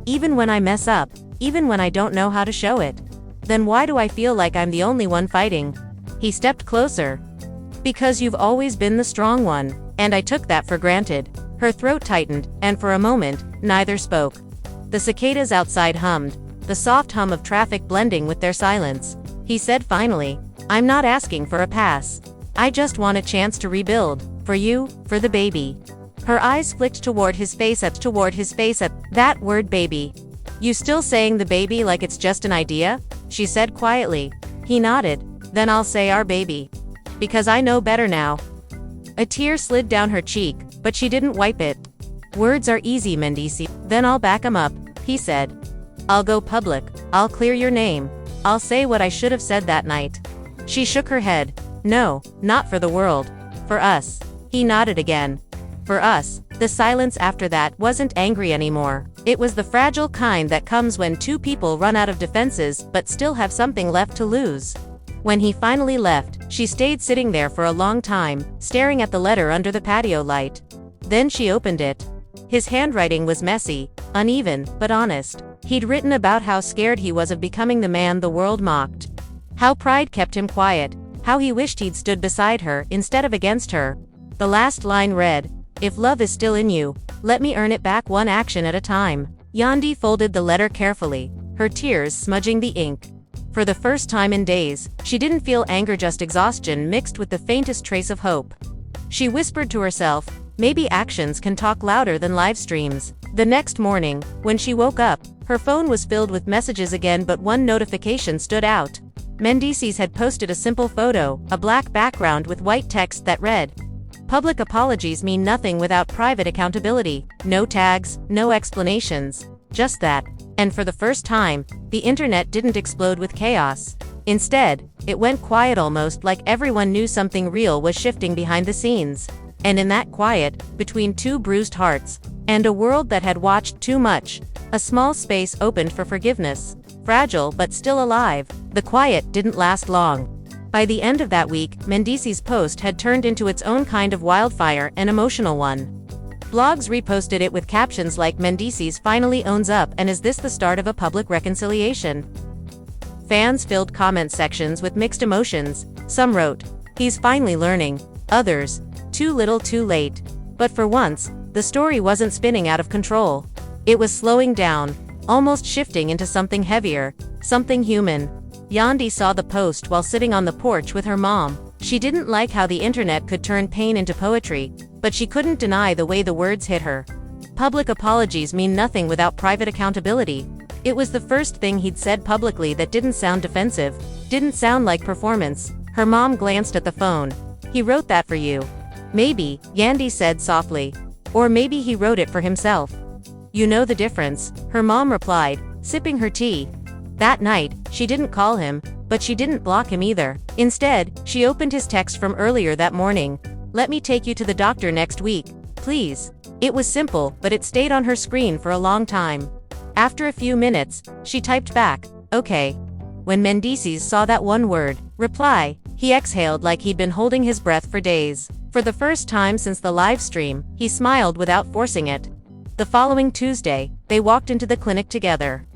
"Even when I mess up, even when I don't know how to show it. Then why do I feel like I'm the only one fighting?" He stepped closer. "Because you've always been the strong one, and I took that for granted." Her throat tightened, and for a moment, neither spoke. The cicadas outside hummed, the soft hum of traffic blending with their silence. He said finally, "I'm not asking for a pass. I just want a chance to rebuild. For you, for the baby." Her eyes flicked toward his face at that word baby. "You still saying the baby like it's just an idea?" she said quietly. He nodded. "Then I'll say our baby. Because I know better now." A tear slid down her cheek, but she didn't wipe it. "Words are easy, Mendeecees." "Then I'll back 'em up," he said. "I'll go public. I'll clear your name. I'll say what I should have said that night." She shook her head. "No, not for the world. For us." He nodded again. "For us." The silence after that wasn't angry anymore. It was the fragile kind that comes when two people run out of defenses but still have something left to lose. When he finally left, she stayed sitting there for a long time, staring at the letter under the patio light. Then she opened it. His handwriting was messy, uneven, but honest. He'd written about how scared he was of becoming the man the world mocked. How pride kept him quiet. How he wished he'd stood beside her instead of against her. The last line read, "If love is still in you, let me earn it back one action at a time." Yandy folded the letter carefully, her tears smudging the ink. For the first time in days, she didn't feel anger, just exhaustion mixed with the faintest trace of hope. She whispered to herself, maybe actions can talk louder than live streams. The next morning, when she woke up, her phone was filled with messages again, but one notification stood out. Mendeecees had posted a simple photo, a black background with white text that read, "Public apologies mean nothing without private accountability." No tags, no explanations. Just that. And for the first time, the internet didn't explode with chaos. Instead, it went quiet, almost like everyone knew something real was shifting behind the scenes. And in that quiet, between two bruised hearts, and a world that had watched too much, a small space opened for forgiveness. Fragile but still alive. The quiet didn't last long. By the end of that week, Mendeecees' post had turned into its own kind of wildfire, an emotional one. Blogs reposted it with captions like, "Mendeecees finally owns up, and is this the start of a public reconciliation?" Fans filled comment sections with mixed emotions. Some wrote, "He's finally learning." Others, "Too little too late." But for once, the story wasn't spinning out of control. It was slowing down, almost shifting into something heavier, something human. Yandy saw the post while sitting on the porch with her mom. She didn't like how the internet could turn pain into poetry, but she couldn't deny the way the words hit her. Public apologies mean nothing without private accountability. It was the first thing he'd said publicly that didn't sound defensive, didn't sound like performance. Her mom glanced at the phone. "He wrote that for you." "Maybe," Yandy said softly. "Or maybe he wrote it for himself." "You know the difference," her mom replied, sipping her tea. That night, she didn't call him, but she didn't block him either. Instead, she opened his text from earlier that morning. "Let me take you to the doctor next week, please." It was simple, but it stayed on her screen for a long time. After a few minutes, she typed back, "Okay." When Mendeecees saw that one word, reply, he exhaled like he'd been holding his breath for days. For the first time since the live stream, he smiled without forcing it. The following Tuesday, they walked into the clinic together.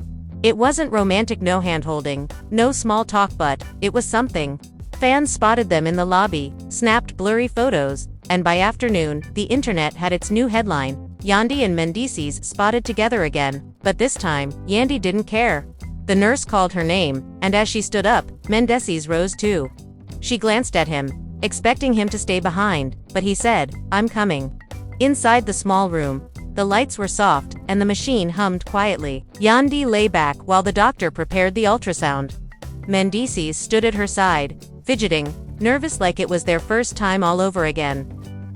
It wasn't romantic, no hand-holding, no small talk, but it was something. Fans spotted them in the lobby, snapped blurry photos, and by afternoon, the internet had its new headline, Yandy and Mendeecees spotted together again. But this time, Yandy didn't care. The nurse called her name, and as she stood up, Mendeecees rose too. She glanced at him, expecting him to stay behind, but he said, "I'm coming." Inside the small room, the lights were soft, and the machine hummed quietly. Yandy lay back while the doctor prepared the ultrasound. Mendeecees stood at her side, fidgeting, nervous like it was their first time all over again.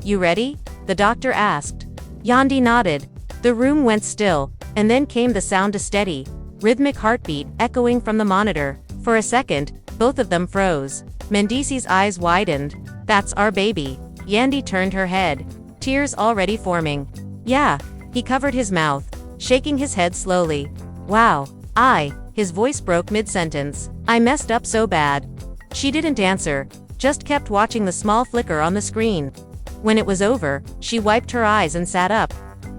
"You ready?" the doctor asked. Yandy nodded. The room went still, and then came the sound, a steady, rhythmic heartbeat echoing from the monitor. For a second, both of them froze. Mendeecees' eyes widened. "That's our baby." Yandy turned her head, tears already forming. "Yeah." He covered his mouth, shaking his head slowly. "Wow. His voice broke mid-sentence. "I messed up so bad." She didn't answer, just kept watching the small flicker on the screen. When it was over, she wiped her eyes and sat up.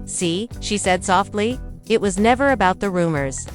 "See," she said softly, "it was never about the rumors.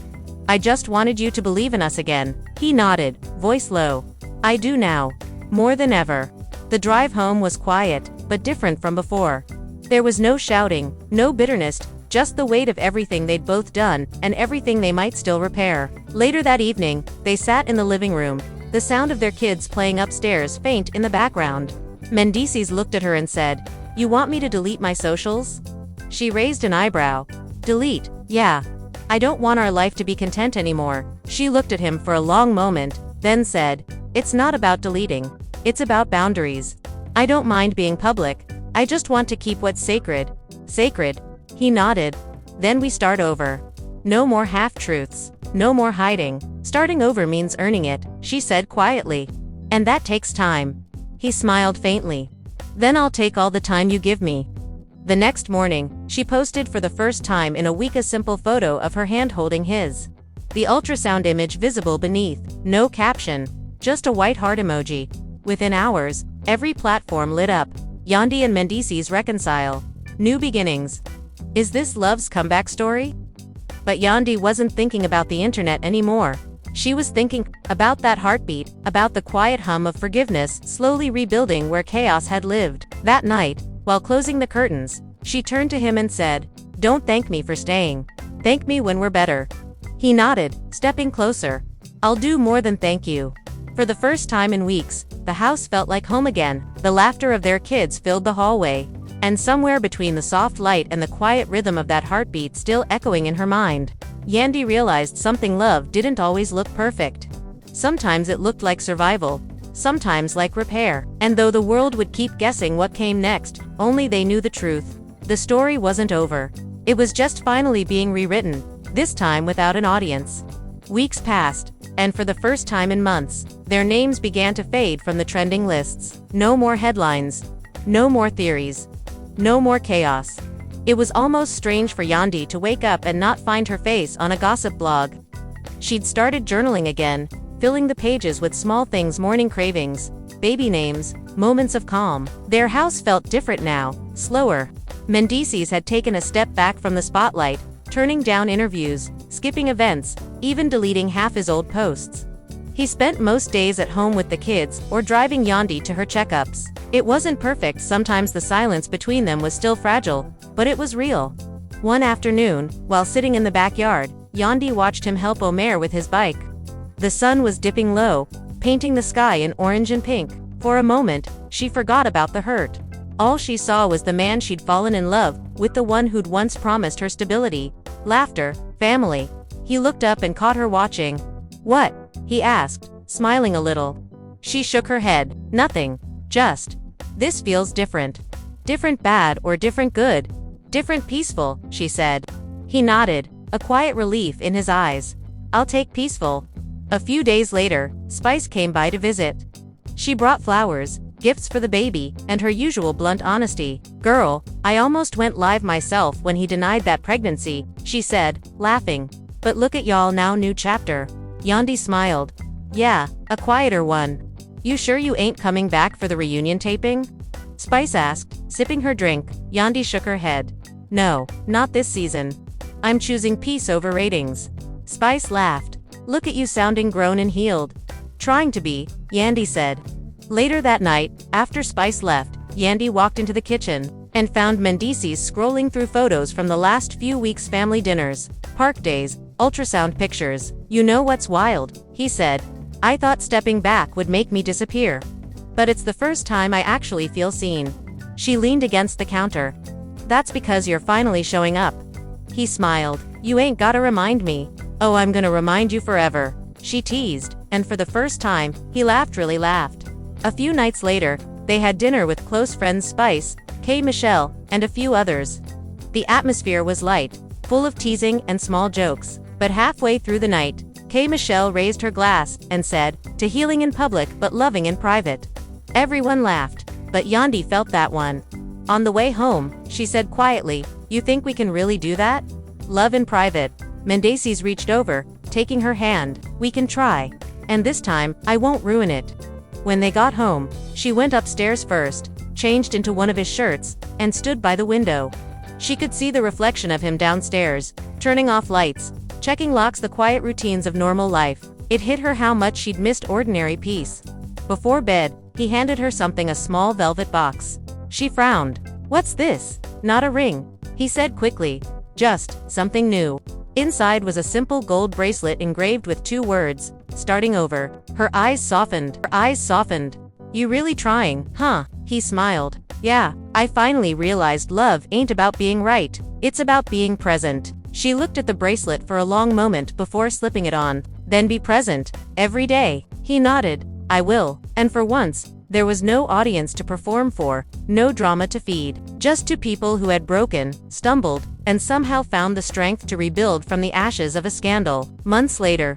I just wanted you to believe in us again." He nodded, voice low. "I do now. More than ever." The drive home was quiet, but different from before. There was no shouting, no bitterness, just the weight of everything they'd both done, and everything they might still repair. Later that evening, they sat in the living room, the sound of their kids playing upstairs faint in the background. Mendeecees looked at her and said, "You want me to delete my socials?" She raised an eyebrow. "Delete? Yeah. I don't want our life to be content anymore." She looked at him for a long moment, then said, "It's not about deleting. It's about boundaries. I don't mind being public. I just want to keep what's sacred." "Sacred?" He nodded. "Then we start over. No more half-truths. No more hiding. Starting over means earning it," she said quietly. "And that takes time." He smiled faintly. "Then I'll take all the time you give me." The next morning, she posted for the first time in a week a simple photo of her hand holding his. The ultrasound image visible beneath, no caption, just a white heart emoji. Within hours, every platform lit up. Yandy and Mendeecees reconcile. New beginnings. Is this love's comeback story? But Yandy wasn't thinking about the internet anymore. She was thinking about that heartbeat, about the quiet hum of forgiveness slowly rebuilding where chaos had lived. That night, while closing the curtains, she turned to him and said, "Don't thank me for staying. Thank me when we're better." He nodded, stepping closer. "I'll do more than thank you." For the first time in weeks, the house felt like home again. The laughter of their kids filled the hallway. And somewhere between the soft light and the quiet rhythm of that heartbeat still echoing in her mind, Yandy realized something: love didn't always look perfect. Sometimes it looked like survival, sometimes like repair. And though the world would keep guessing what came next, only they knew the truth. The story wasn't over. It was just finally being rewritten, this time without an audience. Weeks passed, and for the first time in months, their names began to fade from the trending lists. No more headlines. No more theories. No more chaos. It was almost strange for Yandy to wake up and not find her face on a gossip blog. She'd started journaling again, filling the pages with small things: morning cravings, baby names, moments of calm. Their house felt different now, slower. Mendeecees had taken a step back from the spotlight, turning down interviews, skipping events, even deleting half his old posts. He spent most days at home with the kids or driving Yandy to her checkups. It wasn't perfect, sometimes the silence between them was still fragile, but it was real. One afternoon, while sitting in the backyard, Yandy watched him help Omer with his bike. The sun was dipping low, painting the sky in orange and pink. For a moment, she forgot about the hurt. All she saw was the man she'd fallen in love with, the one who'd once promised her stability, laughter, family. He looked up and caught her watching. "What?" he asked, smiling a little. She shook her head. "Nothing. Just. This feels different." "Different bad or different good?" "Different peaceful," she said. He nodded, a quiet relief in his eyes. "I'll take peaceful." A few days later, Spice came by to visit. She brought flowers, gifts for the baby, and her usual blunt honesty. "Girl, I almost went live myself when he denied that pregnancy," she said, laughing. "But look at y'all now, new chapter." Yandy smiled. Yeah, a quieter one. You sure you ain't coming back for the reunion taping? Spice asked, sipping her drink. Yandy shook her head. No, not this season. I'm choosing peace over ratings. Spice laughed. Look at you sounding grown and healed. Trying to be, Yandy said. Later that night, after Spice left, Yandy walked into the kitchen and found Mendeecees scrolling through photos from the last few weeks' family dinners, park days, ultrasound pictures. You know what's wild, he said. I thought stepping back would make me disappear. But it's the first time I actually feel seen. She leaned against the counter. That's because you're finally showing up. He smiled. You ain't gotta remind me. Oh, I'm gonna remind you forever. She teased, and for the first time, he really laughed. A few nights later, they had dinner with close friends Spice, K. Michelle, and a few others. The atmosphere was light, full of teasing and small jokes, but halfway through the night, K. Michelle raised her glass and said, to healing in public but loving in private. Everyone laughed, but Yandy felt that one. On the way home, she said quietly, you think we can really do that? Love in private. Mendeecees reached over, taking her hand. We can try. And this time, I won't ruin it. When they got home, she went upstairs first, changed into one of his shirts, and stood by the window. She could see the reflection of him downstairs, turning off lights, checking locks, the quiet routines of normal life. It hit her how much she'd missed ordinary peace. Before bed, he handed her something, a small velvet box. She frowned. What's this? Not a ring, he said quickly. Just something new. Inside was a simple gold bracelet engraved with 2 words, starting over. Her eyes softened. You really trying, huh? He smiled. Yeah, I finally realized love ain't about being right. It's about being present. She looked at the bracelet for a long moment before slipping it on. Then be present. Every day. He nodded. I will. And for once, there was no audience to perform for, no drama to feed. Just 2 people who had broken, stumbled, and somehow found the strength to rebuild from the ashes of a scandal. Months later,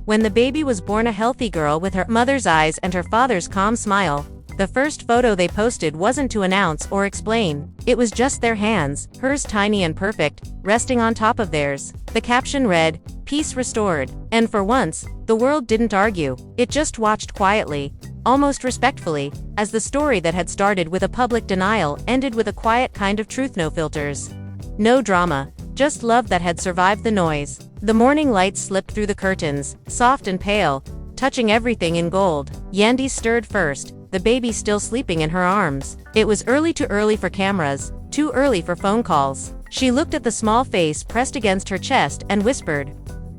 when the baby was born, a healthy girl with her mother's eyes and her father's calm smile, the first photo they posted wasn't to announce or explain. It was just their hands, hers tiny and perfect, resting on top of theirs. The caption read, "Peace restored." And for once, the world didn't argue. It just watched quietly, almost respectfully, as the story that had started with a public denial ended with a quiet kind of truth. No filters. No drama. Just love that had survived the noise. The morning light slipped through the curtains, soft and pale, touching everything in gold. Yandy stirred first, the baby still sleeping in her arms. It was too early for cameras, too early for phone calls. She looked at the small face pressed against her chest and whispered,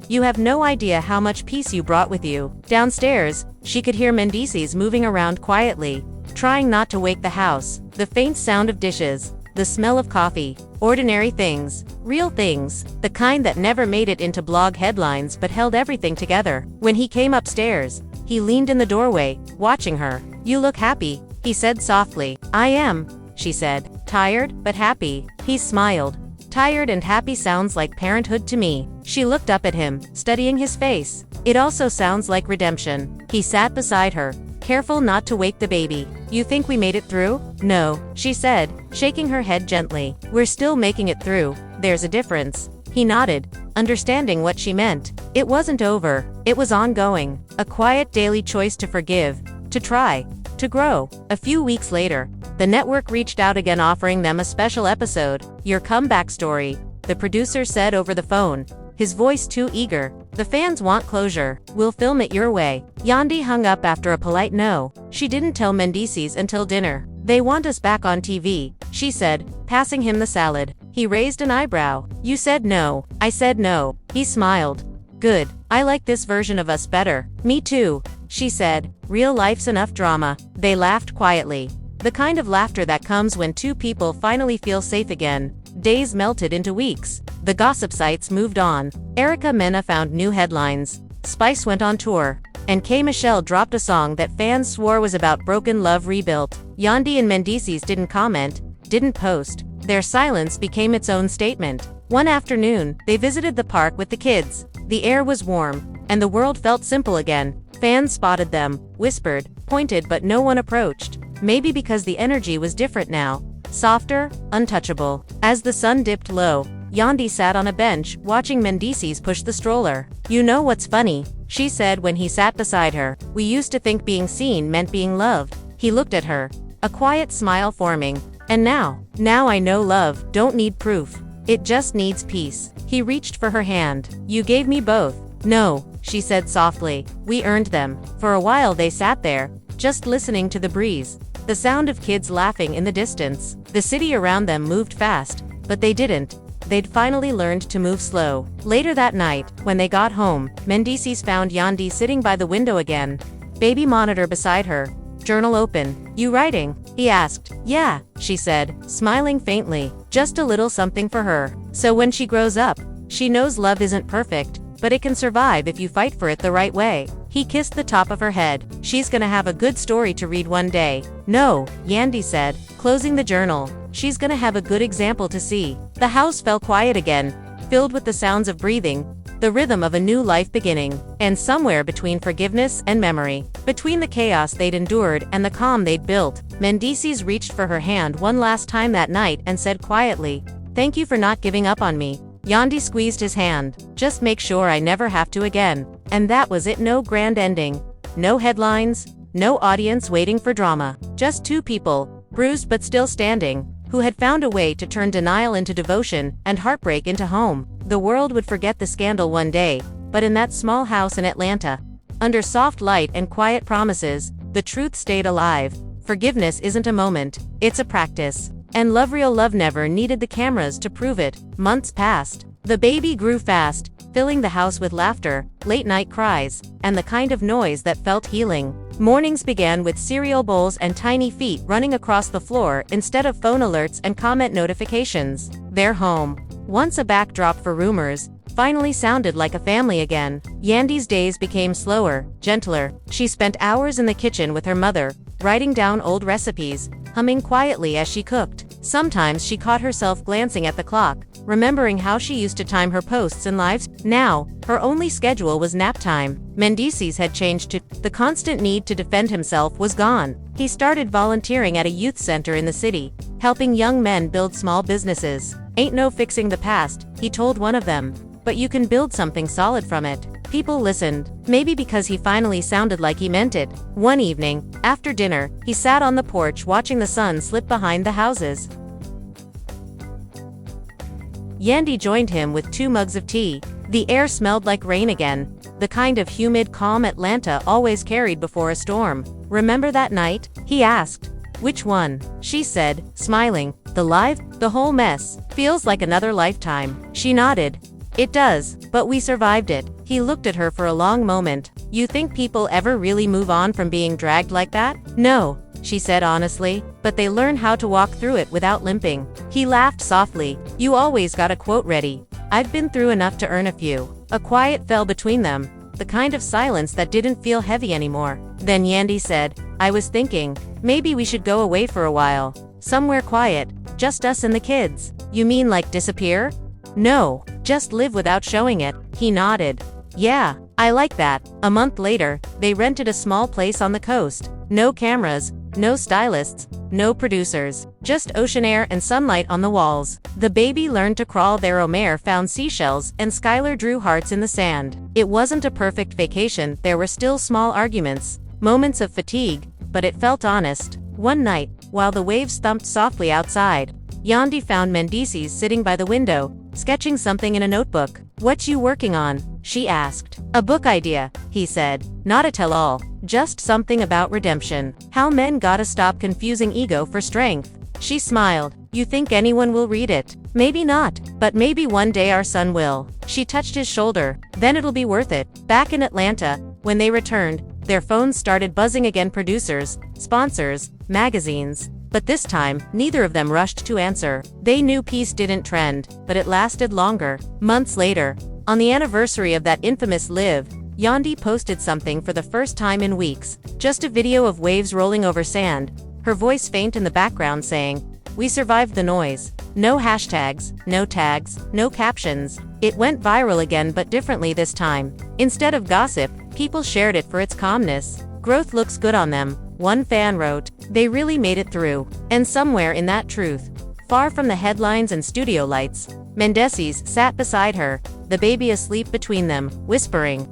"You have no idea how much peace you brought with you." Downstairs, she could hear Mendeecees moving around quietly, trying not to wake the house. The faint sound of dishes, the smell of coffee, ordinary things, real things, the kind that never made it into blog headlines but held everything together. When he came upstairs, he leaned in the doorway, watching her. "You look happy," he said softly. "I am," she said. "Tired, but happy." He smiled. "Tired and happy sounds like parenthood to me." She looked up at him, studying his face. "It also sounds like redemption." He sat beside her, careful not to wake the baby. "You think we made it through?" "No," she said, shaking her head gently. "We're still making it through. There's a difference." He nodded, understanding what she meant. It wasn't over. It was ongoing. A quiet daily choice to forgive, to try, to grow. A few weeks later, the network reached out again, offering them a special episode, "Your Comeback Story," the producer said over the phone, his voice too eager. "The fans want closure. We'll film it your way." Yandy hung up after a polite no. She didn't tell Mendeecees until dinner. "They want us back on TV," she said, passing him the salad. He raised an eyebrow. "You said no." "I said no." He smiled. "Good. I like this version of us better." "Me too," she said. "Real life's enough drama." They laughed quietly. The kind of laughter that comes when 2 people finally feel safe again. Days melted into weeks. The gossip sites moved on. Erica Mena found new headlines. Spice went on tour. And K. Michelle dropped a song that fans swore was about broken love rebuilt. Yandy and Mendeecees didn't comment, didn't post. Their silence became its own statement. One afternoon, they visited the park with the kids. The air was warm, and the world felt simple again. Fans spotted them, whispered, pointed, but no one approached. Maybe because the energy was different now. Softer, untouchable. As the sun dipped low, Yandy sat on a bench, watching Mendeecees push the stroller. "You know what's funny?" she said when he sat beside her. We used to think being seen meant being loved. He looked at her, a quiet smile forming. And now I know love don't need proof. It just needs peace. He reached for her hand. You gave me both. No, she said softly. We earned them. For a while they sat there, just listening to the breeze, the sound of kids laughing in the distance. The city around them moved fast, but they didn't. They'd finally learned to move slow. Later that night, when they got home, Mendeecees found Yandy sitting by the window again. Baby monitor beside her. Journal open. You writing? He asked. Yeah, she said, smiling faintly. Just a little something for her. So when she grows up, she knows love isn't perfect, but it can survive if you fight for it the right way. He kissed the top of her head. She's gonna have a good story to read one day. No, Yandy said, closing the journal. She's gonna have a good example to see. The house fell quiet again, filled with the sounds of breathing, the rhythm of a new life beginning. And somewhere between forgiveness and memory, between the chaos they'd endured and the calm they'd built, Mendeecees reached for her hand one last time that night and said quietly, "Thank you for not giving up on me." Yandy squeezed his hand. Just make sure I never have to again. And that was it. No grand ending. No headlines. No audience waiting for drama. Just two people, bruised but still standing, who had found a way to turn denial into devotion and heartbreak into home. The world would forget the scandal one day, but in that small house in Atlanta, under soft light and quiet promises, the truth stayed alive. Forgiveness isn't a moment, it's a practice. And real love never needed the cameras to prove it. Months passed. The baby grew fast, filling the house with laughter, late-night cries, and the kind of noise that felt healing. Mornings began with cereal bowls and tiny feet running across the floor instead of phone alerts and comment notifications. Their home, once a backdrop for rumors, finally sounded like a family again. Yandy's days became slower, gentler. She spent hours in the kitchen with her mother, writing down old recipes, humming quietly as she cooked. Sometimes she caught herself glancing at the clock, remembering how she used to time her posts and lives. Now, her only schedule was nap time. Mendeecees had changed too. The constant need to defend himself was gone. He started volunteering at a youth center in the city, helping young men build small businesses. Ain't no fixing the past, he told one of them, but you can build something solid from it. People listened, maybe because he finally sounded like he meant it. One evening, after dinner, he sat on the porch watching the sun slip behind the houses. Yandy joined him with 2 mugs of tea. The air smelled like rain again, the kind of humid calm Atlanta always carried before a storm. Remember that night? He asked. Which one? She said, smiling. The whole mess. Feels like another lifetime. She nodded. It does, but we survived it. He looked at her for a long moment. You think people ever really move on from being dragged like that? No, she said honestly, but they learn how to walk through it without limping. He laughed softly. You always got a quote ready. I've been through enough to earn a few. A quiet fell between them, the kind of silence that didn't feel heavy anymore. Then Yandy said, I was thinking, maybe we should go away for a while. Somewhere quiet, just us and the kids. You mean like disappear? No, just live without showing it. He nodded. Yeah, I like that. A month later, they rented a small place on the coast. No cameras, no stylists, no producers, just ocean air and sunlight on the walls. The baby learned to crawl there. Omer found seashells and Skylar drew hearts in the sand. It wasn't a perfect vacation. There were still small arguments, moments of fatigue, but it felt honest. One night, while the waves thumped softly outside, Yandy found Mendeecees sitting by the window, sketching something in a notebook. What you working on? She asked. A book idea, he said. Not a tell-all, just something about redemption. How men gotta stop confusing ego for strength. She smiled. You think anyone will read it? Maybe not, but maybe one day our son will. She touched his shoulder. Then it'll be worth it. Back in Atlanta, when they returned, their phones started buzzing again. Producers, sponsors, magazines. But this time, neither of them rushed to answer. They knew peace didn't trend, but it lasted longer. Months later, on the anniversary of that infamous live, Yandy posted something for the first time in weeks. Just a video of waves rolling over sand, her voice faint in the background saying, we survived the noise. No hashtags, no tags, no captions. It went viral again, but differently this time. Instead of gossip, people shared it for its calmness. Growth looks good on them, one fan wrote. They really made it through. And somewhere in that truth, far from the headlines and studio lights, Mendeecees sat beside her, the baby asleep between them, whispering,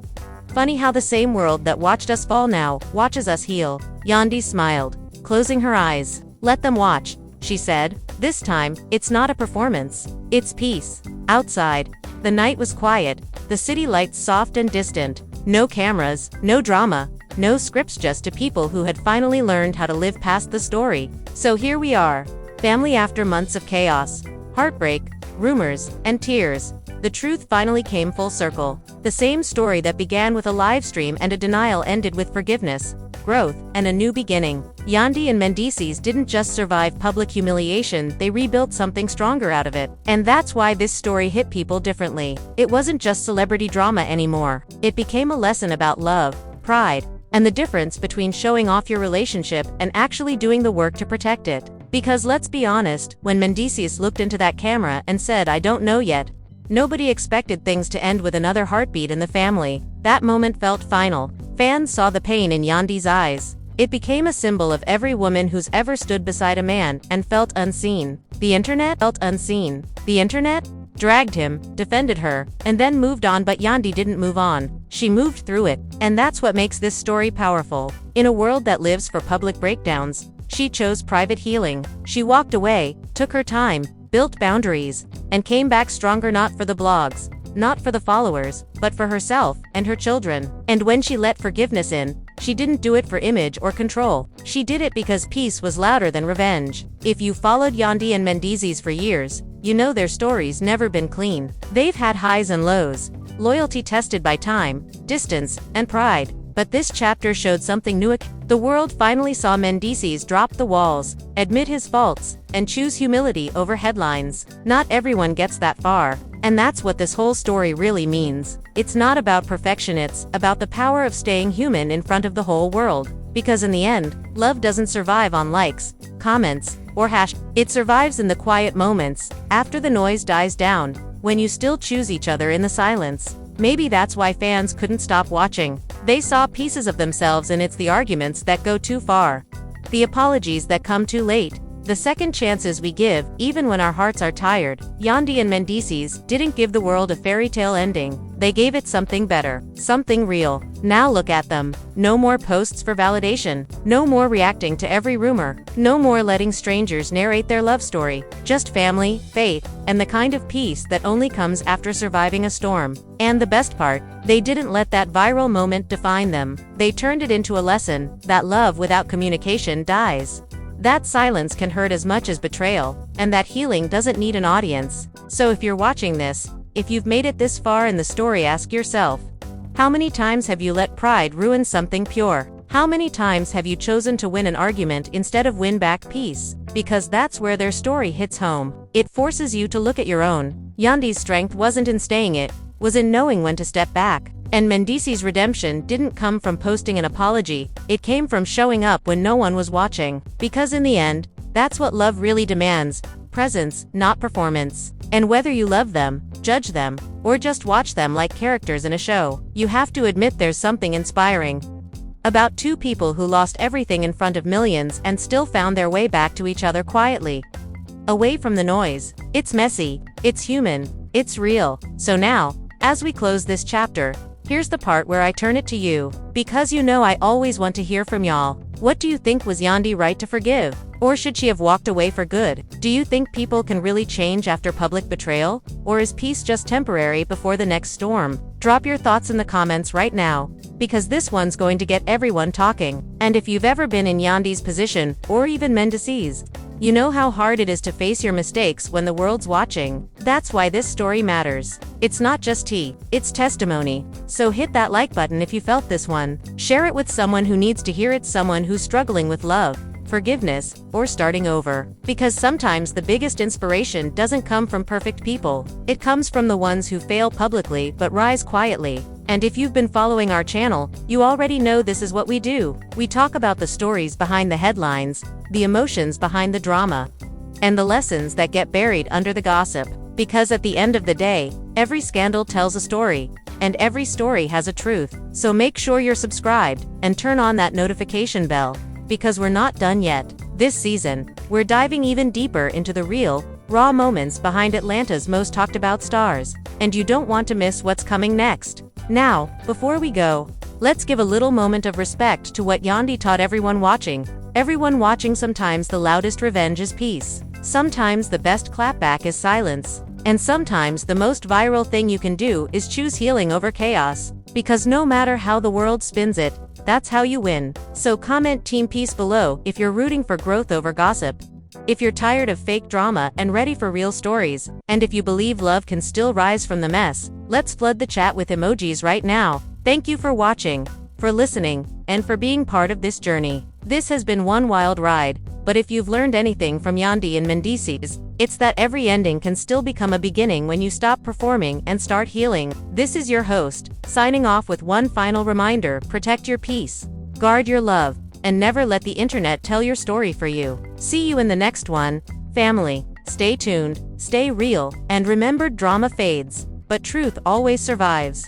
Funny how the same world that watched us fall now watches us heal. Yandy smiled, closing her eyes. Let them watch, she said. This time, it's not a performance. It's peace. Outside, the night was quiet, the city lights soft and distant. No cameras, no drama, no scripts, just to people who had finally learned how to live past the story. So here we are. Family after months of chaos, heartbreak, rumors, and tears. The truth finally came full circle. The same story that began with a live stream and a denial ended with forgiveness, growth, and a new beginning. Yandy and Mendeecees didn't just survive public humiliation, they rebuilt something stronger out of it. And that's why this story hit people differently. It wasn't just celebrity drama anymore. It became a lesson about love, pride, and the difference between showing off your relationship and actually doing the work to protect it. Because let's be honest, when Mendeecees looked into that camera and said, "I don't know yet," nobody expected things to end with another heartbeat in the family. That moment felt final. Fans saw the pain in Yandy's eyes. It became a symbol of every woman who's ever stood beside a man and felt unseen. The internet felt unseen. The internet dragged him, defended her, and then moved on, but Yandy didn't move on. She moved through it. And that's what makes this story powerful. In a world that lives for public breakdowns, she chose private healing. She walked away, took her time, built boundaries, and came back stronger, not for the blogs, not for the followers, but for herself and her children. And when she let forgiveness in, she didn't do it for image or control. She did it because peace was louder than revenge. If you followed Yandy and Mendeecees for years, you know their story's never been clean. They've had highs and lows, loyalty tested by time, distance, and pride. But this chapter showed something new. The world finally saw Mendeecees drop the walls, admit his faults, and choose humility over headlines. Not everyone gets that far, and that's what this whole story really means. It's not about perfection, it's about the power of staying human in front of the whole world. Because in the end, love doesn't survive on likes, comments, or hash. It survives in the quiet moments, after the noise dies down, when you still choose each other in the silence. Maybe that's why fans couldn't stop watching. They saw pieces of themselves, and it's the arguments that go too far, the apologies that come too late, the second chances we give, even when our hearts are tired. Yandy and Mendeecees didn't give the world a fairy tale ending. They gave it something better, something real. Now look at them. No more posts for validation. No more reacting to every rumor. No more letting strangers narrate their love story. Just family, faith, and the kind of peace that only comes after surviving a storm. And the best part, they didn't let that viral moment define them. They turned it into a lesson that love without communication dies. That silence can hurt as much as betrayal, and that healing doesn't need an audience. So if you're watching this, if you've made it this far in the story, ask yourself, how many times have you let pride ruin something pure? How many times have you chosen to win an argument instead of win back peace? Because that's where their story hits home. It forces you to look at your own. Yandy's strength wasn't in staying, it was in knowing when to step back. And Mendeecees' redemption didn't come from posting an apology, it came from showing up when no one was watching. Because in the end, that's what love really demands, presence, not performance. And whether you love them, judge them, or just watch them like characters in a show, you have to admit there's something inspiring about two people who lost everything in front of millions and still found their way back to each other quietly. Away from the noise. It's messy, it's human, it's real. So now, as we close this chapter, here's the part where I turn it to you. Because you know I always want to hear from y'all. What do you think? Was Yandy right to forgive? Or should she have walked away for good? Do you think people can really change after public betrayal? Or is peace just temporary before the next storm? Drop your thoughts in the comments right now, because this one's going to get everyone talking. And if you've ever been in Yandy's position, or even Mendeecees, you know how hard it is to face your mistakes when the world's watching. That's why this story matters. It's not just tea, it's testimony. So hit that like button if you felt this one. Share it with someone who needs to hear it, someone who's struggling with love, forgiveness, or starting over. Because sometimes the biggest inspiration doesn't come from perfect people. It comes from the ones who fail publicly but rise quietly. And if you've been following our channel, you already know this is what we do. We talk about the stories behind the headlines, the emotions behind the drama, and the lessons that get buried under the gossip. Because at the end of the day, every scandal tells a story, and every story has a truth. So make sure you're subscribed, and turn on that notification bell, because we're not done yet. This season, we're diving even deeper into the real, raw moments behind Atlanta's most talked about stars. And you don't want to miss what's coming next. Now, before we go, let's give a little moment of respect to what Yandy taught everyone watching. Everyone watching, sometimes the loudest revenge is peace. Sometimes the best clapback is silence. And sometimes the most viral thing you can do is choose healing over chaos. Because no matter how the world spins it, that's how you win. So comment Team Peace below if you're rooting for growth over gossip. If you're tired of fake drama and ready for real stories, and if you believe love can still rise from the mess, let's flood the chat with emojis right now. Thank you for watching, for listening, and for being part of this journey. This has been one wild ride, but if you've learned anything from Yandy and Mendeecees, it's that every ending can still become a beginning when you stop performing and start healing. This is your host, signing off with one final reminder: protect your peace, guard your love, and never let the internet tell your story for you. See you in the next one, family. Stay tuned, stay real, and remember, drama fades, but truth always survives.